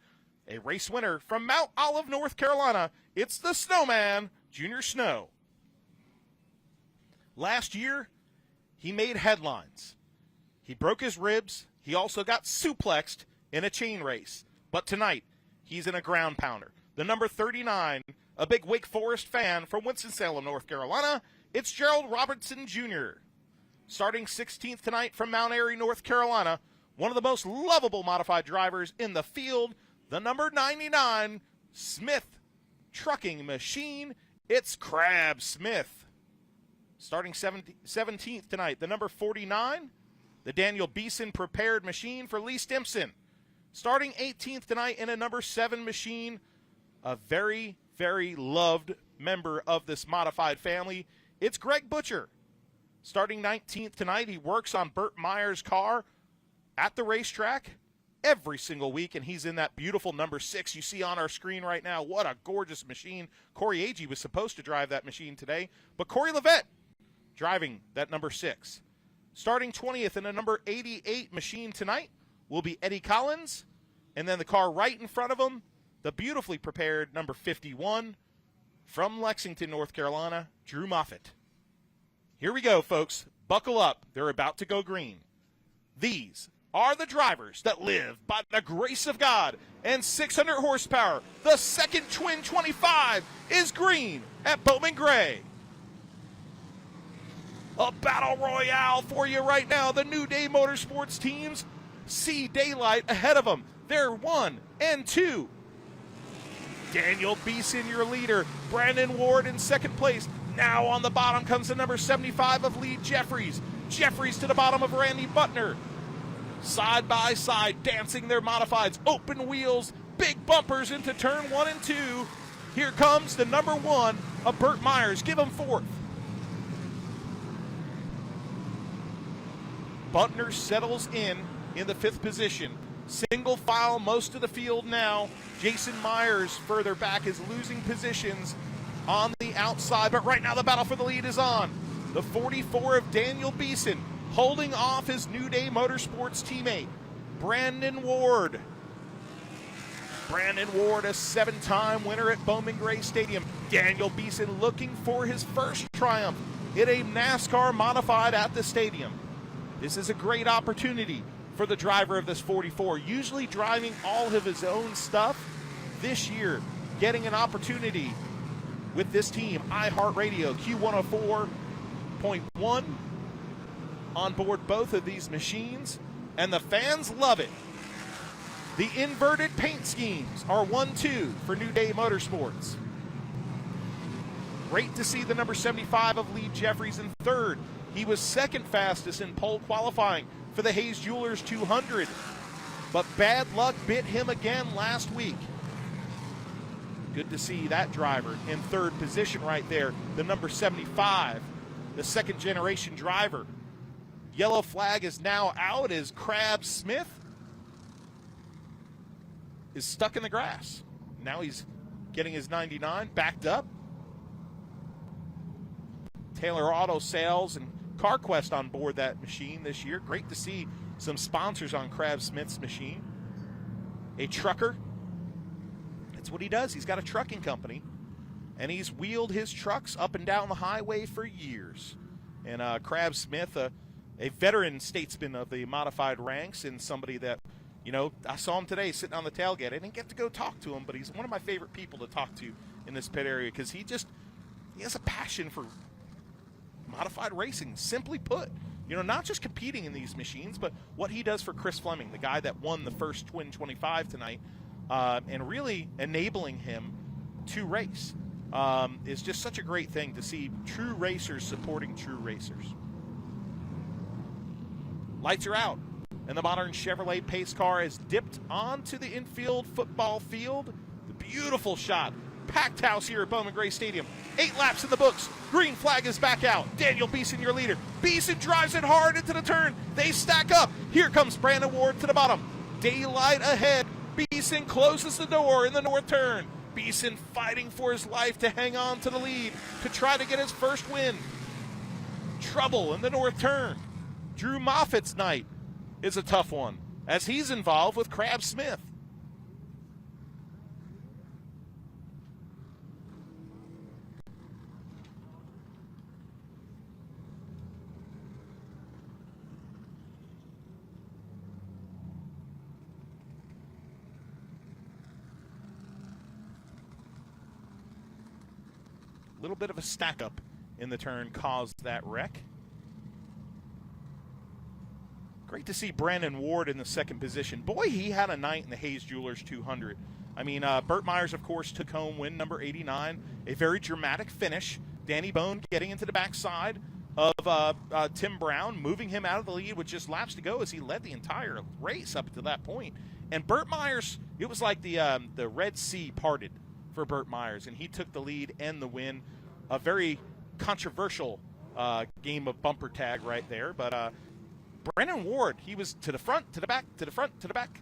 a race winner from Mount Olive, North Carolina, it's the Snowman, Junior Snow. Last year, he made headlines. He broke his ribs. He also got suplexed in a chain race. But tonight, he's in a ground pounder. The number 39, a big Wake Forest fan from Winston-Salem, North Carolina, it's Gerald Robertson Jr. Starting 16th tonight from Mount Airy, North Carolina, one of the most lovable modified drivers in the field, the number 99 Smith Trucking Machine, it's Crab Smith. Starting 17th tonight, the number 49, the Daniel Beeson Prepared Machine for Lee Stimson. Starting 18th tonight in a number 7 machine, a very, very loved member of this modified family, it's Greg Butcher. Starting 19th tonight, he works on Burt Myers' car at the racetrack every single week, and he's in that beautiful number 6 you see on our screen right now. What a gorgeous machine. Corey Agee was supposed to drive that machine today, but Corey Levette driving that number 6. Starting 20th in a number 88 machine tonight will be Eddie Collins, and then the car right in front of him, the beautifully prepared number 51 from Lexington, North Carolina, Drew Moffitt. Here we go, folks. Buckle up. They're about to go green. These are the drivers that live by the grace of God and 600 horsepower. The second Twin 25 is green at Bowman Gray. A battle royale for you right now. The New Day Motorsports teams see daylight ahead of them. They're 1 and 2. Daniel Beeson, your leader. Brandon Ward in second place. Now on the bottom comes the number 75 of Lee Jeffries. Jeffries to the bottom of Randy Butner. side by side, dancing their modifieds, open wheels, big bumpers into turn 1 and 2. Here comes the number 1 of Burt Myers. Give him 4th. Buntner settles in the 5th position. Single file most of the field now. Jason Myers further back is losing positions on the outside, but right now the battle for the lead is on. The 44 of Daniel Beeson holding off his New Day Motorsports teammate, Brandon Ward. Brandon Ward, a 7-time winner at Bowman Gray Stadium. Daniel Beeson looking for his first triumph in a NASCAR modified at the stadium. This is a great opportunity for the driver of this 44, usually driving all of his own stuff. This year, getting an opportunity with this team, iHeartRadio, Q104.1, on board both of these machines, and the fans love it. The inverted paint schemes are 1-2 for New Day Motorsports. Great to see the number 75 of Lee Jeffries in 3rd. He was 2nd fastest in pole qualifying for the Hayes Jewelers 200. But bad luck bit him again last week. Good to see that driver in 3rd position right there. The number 75, the 2nd generation driver. Yellow flag is now out as Crab Smith is stuck in the grass. Now he's getting his 99 backed up. Taylor Auto Sales and CarQuest on board that machine this year. Great to see some sponsors on Crab Smith's machine. A trucker. That's what he does. He's got a trucking company, and he's wheeled his trucks up and down the highway for years. And Crab Smith, a veteran statesman of the modified ranks, and somebody that, I saw him today sitting on the tailgate. I didn't get to go talk to him, but he's one of my favorite people to talk to in this pit area because he has a passion for modified racing, simply put. Not just competing in these machines, but what he does for Chris Fleming, the guy that won the first Twin 25 tonight, and really enabling him to race is just such a great thing to see true racers supporting true racers. Lights are out, and the modern Chevrolet pace car has dipped onto the infield football field. The beautiful shot. Packed house here at Bowman Gray Stadium. 8 laps in the books. Green flag is back out. Daniel Beeson, your leader. Beeson drives it hard into the turn. They stack up. Here comes Brandon Ward to the bottom. Daylight ahead. Beeson closes the door in the north turn. Beeson fighting for his life to hang on to the lead to try to get his first win. Trouble in the north turn. Drew Moffitt's night is a tough one as he's involved with Crab Smith. A little bit of a stack up in the turn caused that wreck. Great to see Brandon Ward in the 2nd position. Boy, he had a night in the Hayes Jewelers 200. I mean, Burt Myers, of course, took home win number 89. A very dramatic finish. Danny Bone getting into the backside of Tim Brown, moving him out of the lead with just laps to go as he led the entire race up to that point. And Burt Myers, it was like the Red Sea parted for Burt Myers, and he took the lead and the win. A very controversial game of bumper tag right there, but Brandon Ward, he was to the front, to the back, to the front, to the back,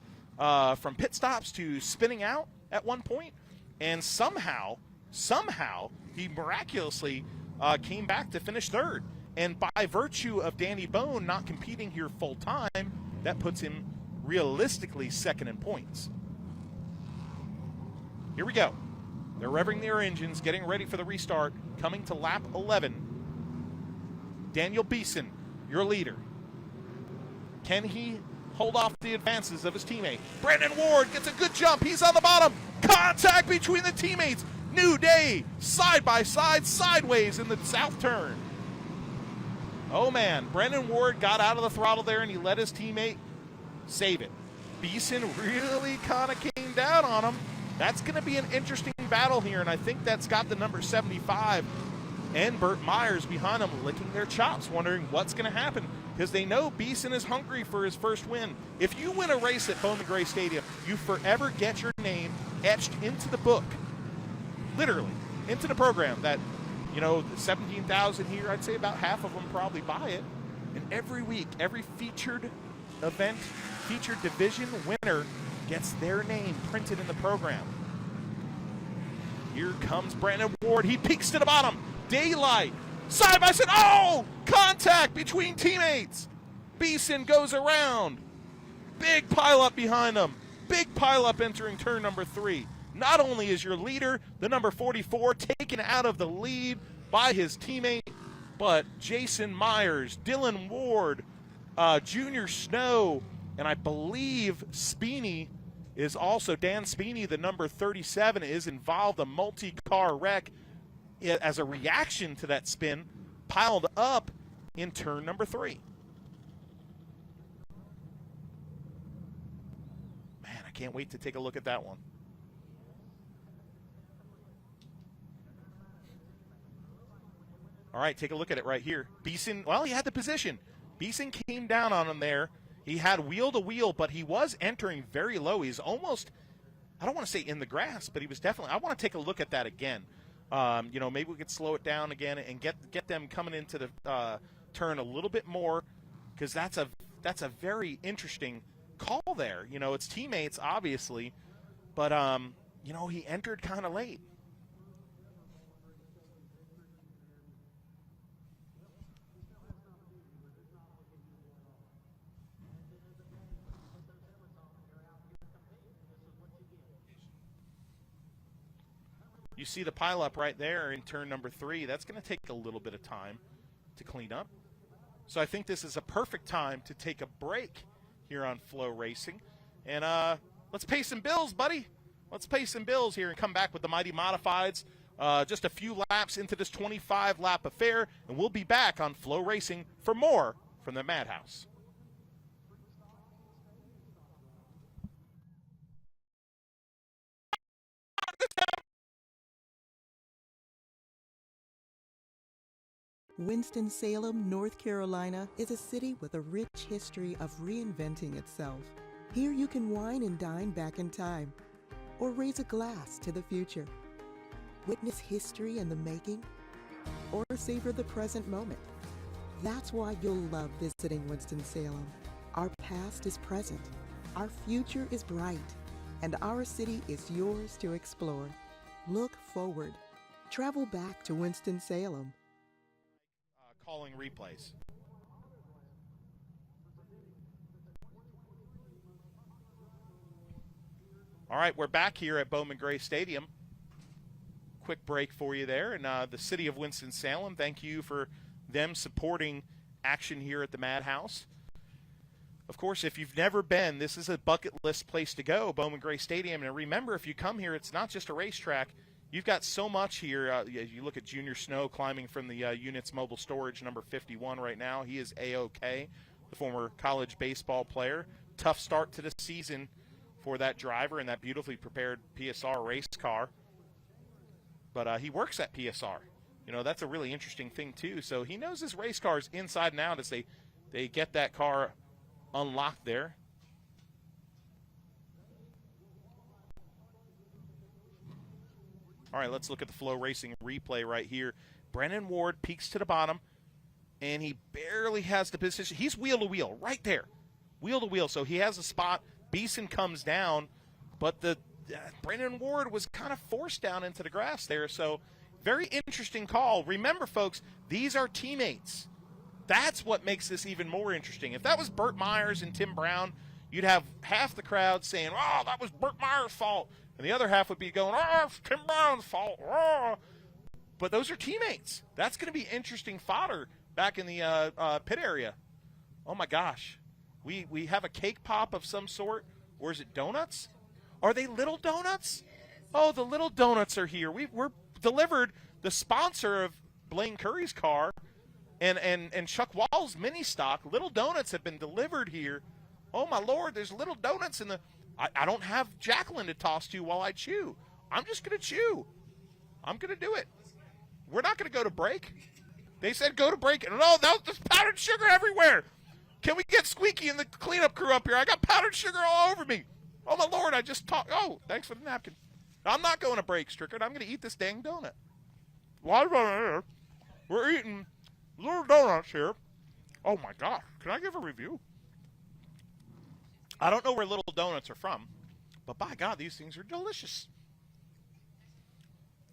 from pit stops to spinning out at one point, and somehow he miraculously came back to finish 3rd. And by virtue of Danny Bone not competing here full time, that puts him realistically 2nd in points. Here we go. They're revving their engines, getting ready for the restart, coming to lap 11. Daniel Beeson, your leader. Can he hold off the advances of his teammate? Brandon Ward gets a good jump. He's on the bottom. Contact between the teammates. New Day, side by side, sideways in the south turn. Oh, man. Brandon Ward got out of the throttle there, and he let his teammate save it. Beeson really kind of came down on him. That's going to be an interesting battle here, and I think that's got the number 75 and Burt Myers behind him licking their chops, wondering what's going to happen. because they know Beeson is hungry for his first win. If you win a race at Bowman Gray Stadium, you forever get your name etched into the book, literally, into the program that, you know, 17,000 here, I'd say about half of them probably buy it. And every week, every featured event, featured division winner gets their name printed in the program. Here comes Brandon Ward. He peeks to the bottom. Daylight. Side by side. Oh! Contact between teammates. Beeson goes around. Big pileup behind them. Big pileup entering turn number 3. Not only is your leader, the number 44, taken out of the lead by his teammate, but Jason Myers, Dylan Ward, Junior Snow, and I believe Speeney is also, Dan Speeney, the number 37, is involved. A multi-car wreck as a reaction to that spin piled up in turn number 3. Man, I can't wait to take a look at that one. All right, take a look at it right here. Beeson, well, he had the position. Beeson came down on him there. He had wheel to wheel, but he was entering very low. He's almost, I don't want to say in the grass, but he was definitely, I want to take a look at that again. You know, maybe we could slow it down again and get them coming into the turn a little bit more, because that's a very interesting call there. You know, it's teammates, obviously, but, you know, he entered kind of late. You see the pileup right there in turn number 3. That's going to take a little bit of time to clean up. So I think this is a perfect time to take a break here on Flow Racing. And let's pay some bills, buddy. Let's pay some bills here and come back with the Mighty Modifieds. Just a few laps into this 25-lap affair, and we'll be back on Flow Racing for more from the Madhouse. Winston-Salem, North Carolina is a city with a rich history of reinventing itself. Here you can wine and dine back in time, or raise a glass to the future. Witness history in the making, or savor the present moment. That's why you'll love visiting Winston-Salem. Our past is present, our future is bright, and our city is yours to explore. Look forward. Travel back to Winston-Salem. Calling replays. All right, we're back here at Bowman Gray Stadium. Quick break for you there. And the city of Winston-Salem, thank you for them supporting action here at the Madhouse. Of course, if you've never been, this is a bucket list place to go, Bowman Gray Stadium. And remember, if you come here, it's not just a racetrack. You've got so much here. You look at Junior Snow climbing from the unit's mobile storage, number 51 right now. He is A-OK, the former college baseball player. Tough start to the season for that driver and that beautifully prepared PSR race car. But he works at PSR. You know, that's a really interesting thing, too. So he knows his race cars inside and out as they get that car unlocked there. All right, let's look at the Flow Racing replay right here. Brennan Ward peeks to the bottom, and he barely has the position. He's wheel to wheel right there, wheel to wheel. So he has a spot. Beeson comes down, but Brennan Ward was kind of forced down into the grass there. So very interesting call. Remember, folks, these are teammates. That's what makes this even more interesting. If that was Burt Myers and Tim Brown, you'd have half the crowd saying, "Oh, that was Burt Myers' fault." And the other half would be going, "Oh, it's Tim Brown's fault." Oh. But those are teammates. That's going to be interesting fodder back in the pit area. Oh, my gosh. We have a cake pop of some sort. Or is it donuts? Are they little donuts? Oh, the little donuts are here. We're delivered the sponsor of Blaine Curry's car and Chuck Wall's mini stock. Little donuts have been delivered here. Oh, my Lord, there's little donuts in the – I don't have Jacqueline to toss to while I chew. I'm just going to chew. I'm going to do it. We're not going to go to break. They said go to break. No, there's powdered sugar everywhere. Can we get Squeaky and the cleanup crew up here? I got powdered sugar all over me. Oh, my Lord, I just talked. Oh, thanks for the napkin. I'm not going to break, Strickard. I'm going to eat this dang donut. Live on air. We're eating little donuts here. Oh, my gosh. Can I give a review? I don't know where little donuts are from, but by God, these things are delicious.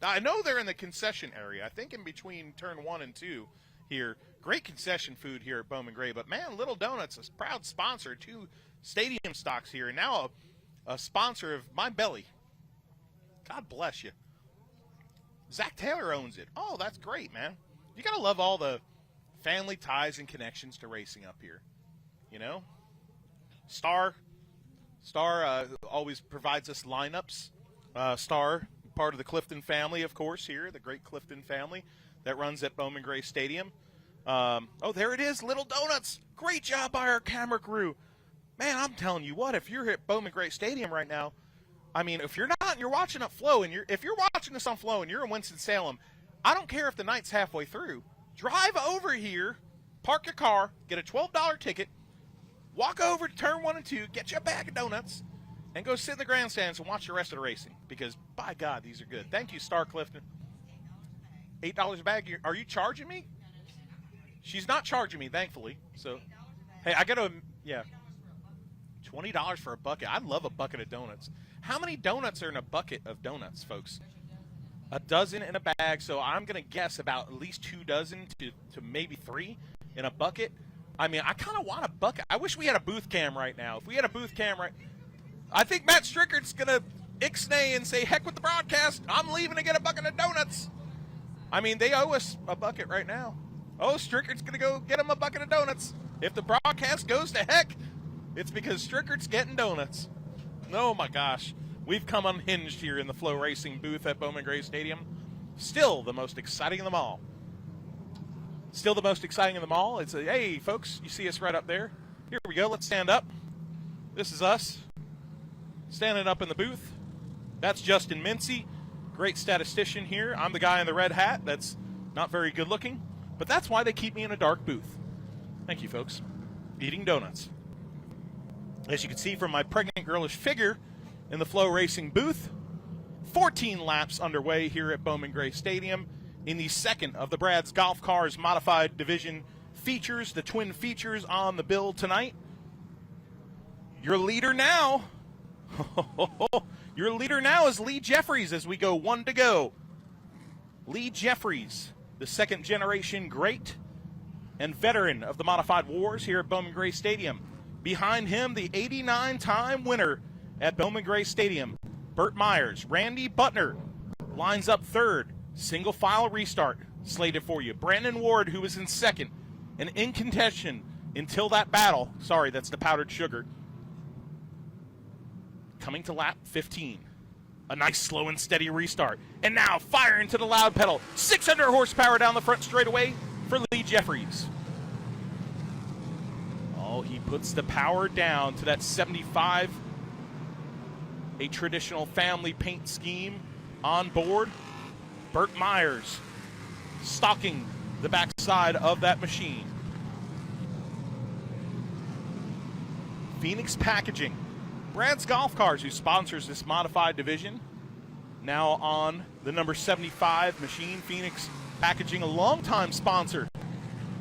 Now, I know they're in the concession area. I think in between turn 1 and 2 here. Great concession food here at Bowman Gray. But, man, Little Donuts is a proud sponsor. 2 stadium stocks here. And now a sponsor of my belly. God bless you. Zach Taylor owns it. Oh, that's great, man. You got to love all the family ties and connections to racing up here. You know? Star always provides us lineups. Star, part of the Clifton family, of course, here, the great Clifton family that runs at Bowman Gray Stadium. Oh, there it is, Little Donuts. Great job by our camera crew. Man, I'm telling you what, if you're at Bowman Gray Stadium right now, I mean, if you're not and you're watching up Flow, and if you're watching this on Flow and you're in Winston-Salem, I don't care if the night's halfway through. Drive over here, park your car, get a $12 ticket, walk over to turn 1 and 2, get you a bag of donuts, and go sit in the grandstands and watch the rest of the racing. Because, by God, these are good. Thank you, Star Clifton. $8 a bag. Are you charging me? She's not charging me, thankfully. So, hey, I got to, yeah. $20 for a bucket. I love a bucket of donuts. How many donuts are in a bucket of donuts, folks? A dozen in a bag, so I'm going to guess about at least 2 dozen to maybe 3 in a bucket. I mean, I kind of want a bucket. I wish we had a booth cam right now. If we had a booth cam I think Matt Strickard's going to ixnay and say, heck with the broadcast. I'm leaving to get a bucket of donuts. I mean, they owe us a bucket right now. Oh, Strickard's going to go get him a bucket of donuts. If the broadcast goes to heck, it's because Strickard's getting donuts. Oh, my gosh. We've come unhinged here in the Flow Racing booth at Bowman Gray Stadium. Still the most exciting of them all. Still the most exciting of them all. It's hey, folks, you see us right up there. Here we go. Let's stand up. This is us standing up in the booth. That's Justin Mincy, great statistician here. I'm the guy in the red hat that's not very good looking, but that's why they keep me in a dark booth. Thank you, folks. Eating donuts. As you can see from my pregnant girlish figure in the Flow Racing booth, 14 laps underway here at Bowman Gray Stadium in the second of the Brad's Golf Cars Modified Division features, the twin features on the bill tonight. Your leader now, is Lee Jeffries as we go 1 to go. Lee Jeffries, the second generation great and veteran of the Modified Wars here at Bowman Gray Stadium. Behind him, the 89-time winner at Bowman Gray Stadium, Burt Myers. Randy Butner lines up third. Single file restart slated for you. Brandon Ward, who was in second and in contention until that battle. Sorry, that's the powdered sugar. Coming to lap 15. A nice slow and steady restart. And now fire into the loud pedal. 600 horsepower down the front straightaway for Lee Jeffries. Oh, he puts the power down to that 75. A traditional family paint scheme on board. Burt Myers stalking the backside of that machine. Phoenix Packaging. Brad's Golf Cars, who sponsors this modified division, now on the number 75 machine. Phoenix Packaging, a longtime sponsor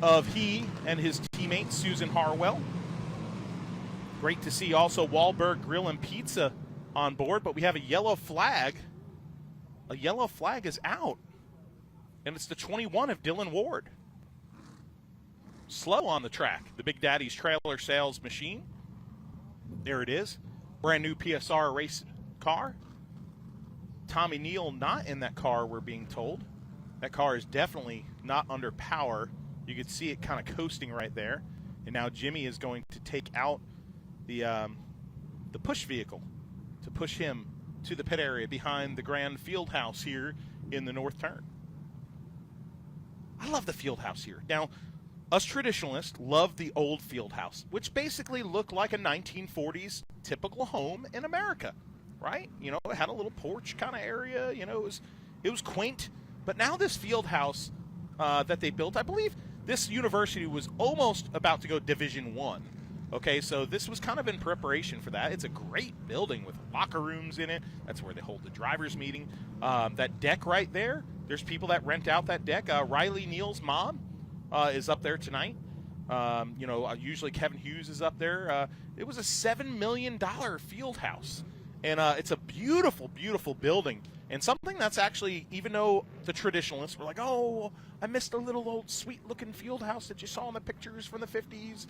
of he and his teammate Susan Harwell. Great to see also Wahlberg Grill and Pizza on board, but we have a yellow flag. A yellow flag is out, and it's the 21 of Dylan Ward. Slow on the track. The Big Daddy's trailer sales machine. There it is. Brand new PSR race car. Tommy Neal not in that car, we're being told. That car is definitely not under power. You can see it kind of coasting right there. And now Jimmy is going to take out the push vehicle to push him to the pit area behind the Grand Field House here in the north turn. I love the field house here. Now, us traditionalists love the old field house, which basically looked like a 1940s typical home in America, right? You know, it had a little porch kind of area. You know, it was quaint. But now this field house that they built, I believe this university was almost about to go Division I. Okay, so this was kind of in preparation for that. It's a great building with locker rooms in it. That's where they hold the drivers' meeting. That deck right there, there's people that rent out that deck. Riley Neal's mom is up there tonight. Usually Kevin Hughes is up there. It was a $7 million field house. And it's a beautiful, beautiful building. And something that's actually, even though the traditionalists were like, oh, I missed a little old sweet-looking field house that you saw in the pictures from the 50s.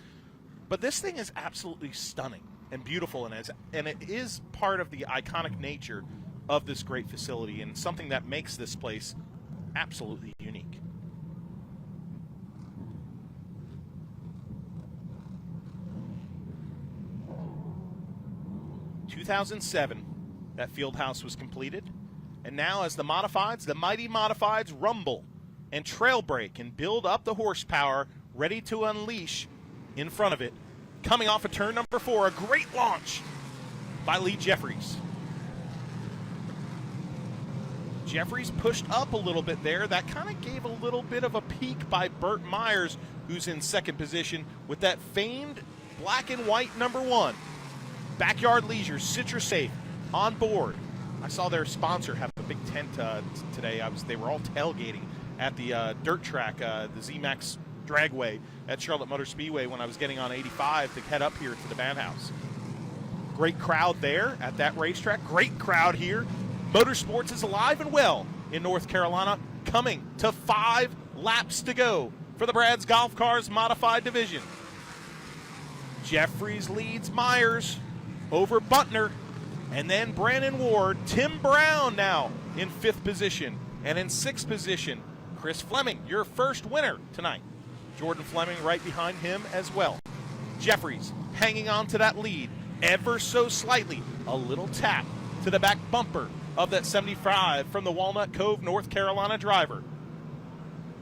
But this thing is absolutely stunning and beautiful, and it is part of the iconic nature of this great facility and something that makes this place absolutely unique. In 2007, that field house was completed, and now as the mighty modifieds rumble and trail brake and build up the horsepower ready to unleash in front of it, coming off of turn number 4, a great launch by Lee Jeffries. Jeffries pushed up a little bit there. That kind of gave a little bit of a peek by Burt Myers, who's in second position with that famed black and white number 1. Backyard Leisure, Citrus Safe, on board. I saw their sponsor have a big tent today. They were all tailgating at the dirt track, the ZMAX Dragway at Charlotte Motor Speedway when I was getting on 85 to head up here to the Madhouse. Great crowd there at that racetrack. Great crowd here. Motorsports is alive and well in North Carolina, coming to 5 laps to go for the Brad's Golf Cars Modified Division. Jeffries leads Myers over Butner, and then Brandon Ward. Tim Brown now in 5th position, and in 6th position, Chris Fleming, your first winner tonight. Jordan Fleming right behind him as well. Jeffries hanging on to that lead ever so slightly. A little tap to the back bumper of that 75 from the Walnut Cove, North Carolina driver.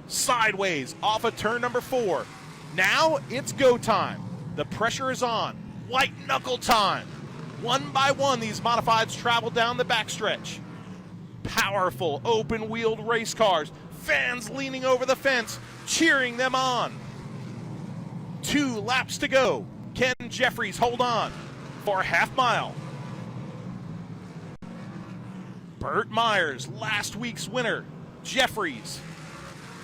Sideways off of turn number 4. Now it's go time. The pressure is on. White knuckle time. One by one, these modifieds travel down the backstretch. Powerful open-wheeled race cars. Fans leaning over the fence, cheering them on. 2 laps to go. Can Jeffries hold on for a half mile? Burt Myers, last week's winner. Jeffries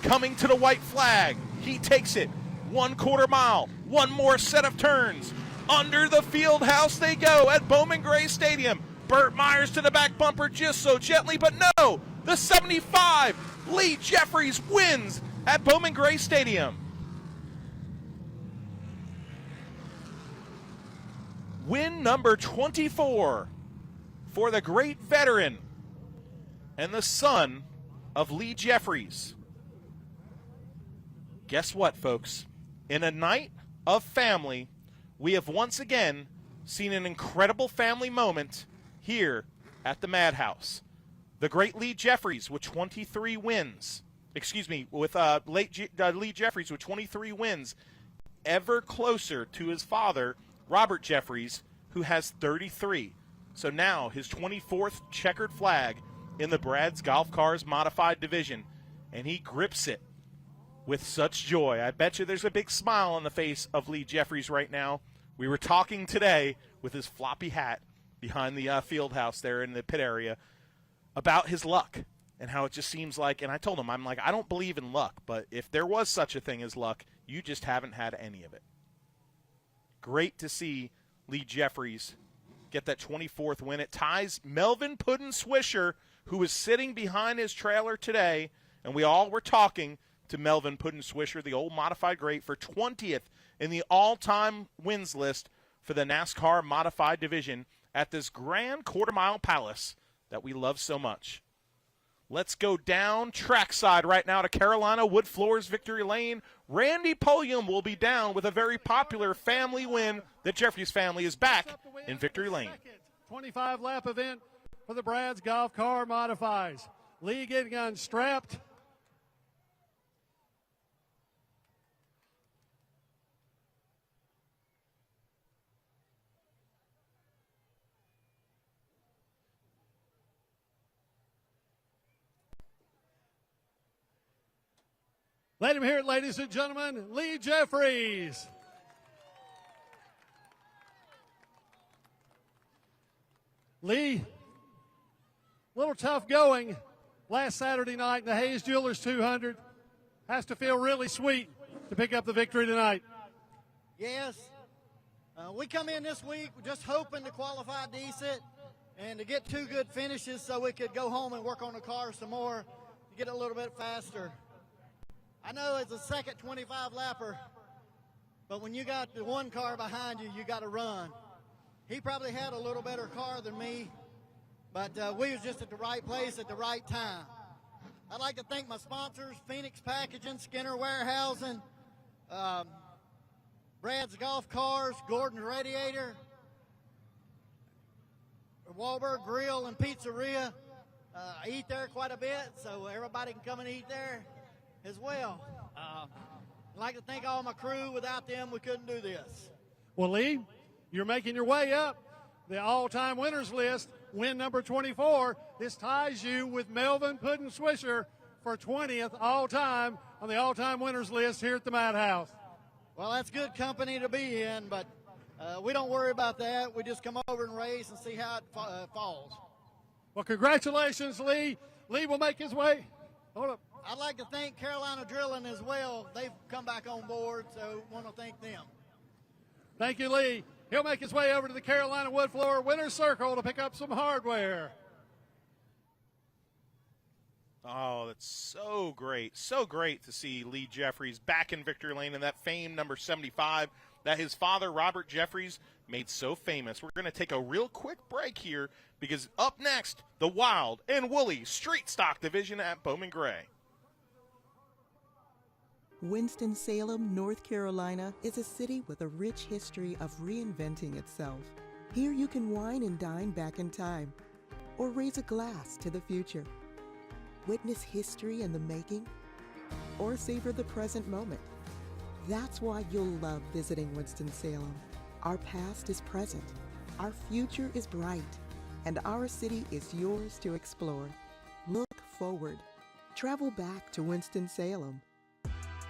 coming to the white flag. He takes it 1/4 mile. One more set of turns. Under the field house they go at Bowman Gray Stadium. Burt Myers to the back bumper just so gently, but no, the 75, Lee Jeffries wins at Bowman Gray Stadium. Win number 24 for the great veteran and the son of Lee Jeffries. Guess what, folks? In a night of family, we have once again seen an incredible family moment here at the Madhouse. The great Lee Jeffries with 23 wins. With Lee Jeffries with 23 wins, ever closer to his father, Robert Jeffries, who has 33. So now his 24th checkered flag in the Brad's Golf Cars Modified Division, and he grips it with such joy. I bet you there's a big smile on the face of Lee Jeffries right now. We were talking today with his floppy hat behind the field house there in the pit area about his luck and how it just seems like, and I told him, I'm like, I don't believe in luck, but if there was such a thing as luck, you just haven't had any of it. Great to see Lee Jeffries get that 24th win. It ties Melvin Puddin Swisher, who was sitting behind his trailer today, and we all were talking to Melvin Puddin Swisher, the old modified great, for 20th in the all-time wins list for the NASCAR Modified Division at this grand quarter-mile palace that we love so much. Let's go down trackside right now to Carolina Wood Floors Victory Lane. Randy Pulliam will be down with a very popular family win. The Jeffries family is back in Victory Lane. 25-lap event for the Brad's Golf Car Modifies. Lee getting unstrapped. Let him hear it, ladies and gentlemen, Lee Jeffries. Lee, a little tough going last Saturday night in the Hayes Jewelers 200. Has to feel really sweet to pick up the victory tonight. Yes. We come in this week just hoping to qualify decent and to get 2 good finishes so we could go home and work on the car some more to get a little bit faster. I know it's a second 25 lapper, but when you got the 1 car behind you, you got to run. He probably had a little better car than me, but we was just at the right place at the right time. I'd like to thank my sponsors, Phoenix Packaging, Skinner Warehousing, Brad's Golf Cars, Gordon's Radiator, Wahlberg Grill and Pizzeria. I eat there quite a bit, so everybody can come and eat there as well. I'd like to thank all my crew. Without them, we couldn't do this. Well, Lee, you're making your way up the all-time winners list. Win number 24. This ties you with Melvin Puddin Swisher for 20th all-time on the all-time winners list here at the Madhouse. Well, that's good company to be in, but we don't worry about that. We just come over and race and see how it falls. Well, congratulations, Lee. Lee will make his way. Hold up. I'd like to thank Carolina Drilling as well. They've come back on board, so want to thank them. Thank you, Lee. He'll make his way over to the Carolina Wood Floor Winner's Circle to pick up some hardware. Oh, that's so great. So great to see Lee Jeffries back in victory lane in that famed number 75 that his father, Robert Jeffries, made so famous. We're going to take a real quick break here because up next, the Wild and Woolly Street Stock Division at Bowman Gray. Winston-Salem, North Carolina is a city with a rich history of reinventing itself. Here you can wine and dine back in time, or raise a glass to the future. Witness history in the making, or savor the present moment. That's why you'll love visiting Winston-Salem. Our past is present, our future is bright, and our city is yours to explore. Look forward. Travel back to Winston-Salem.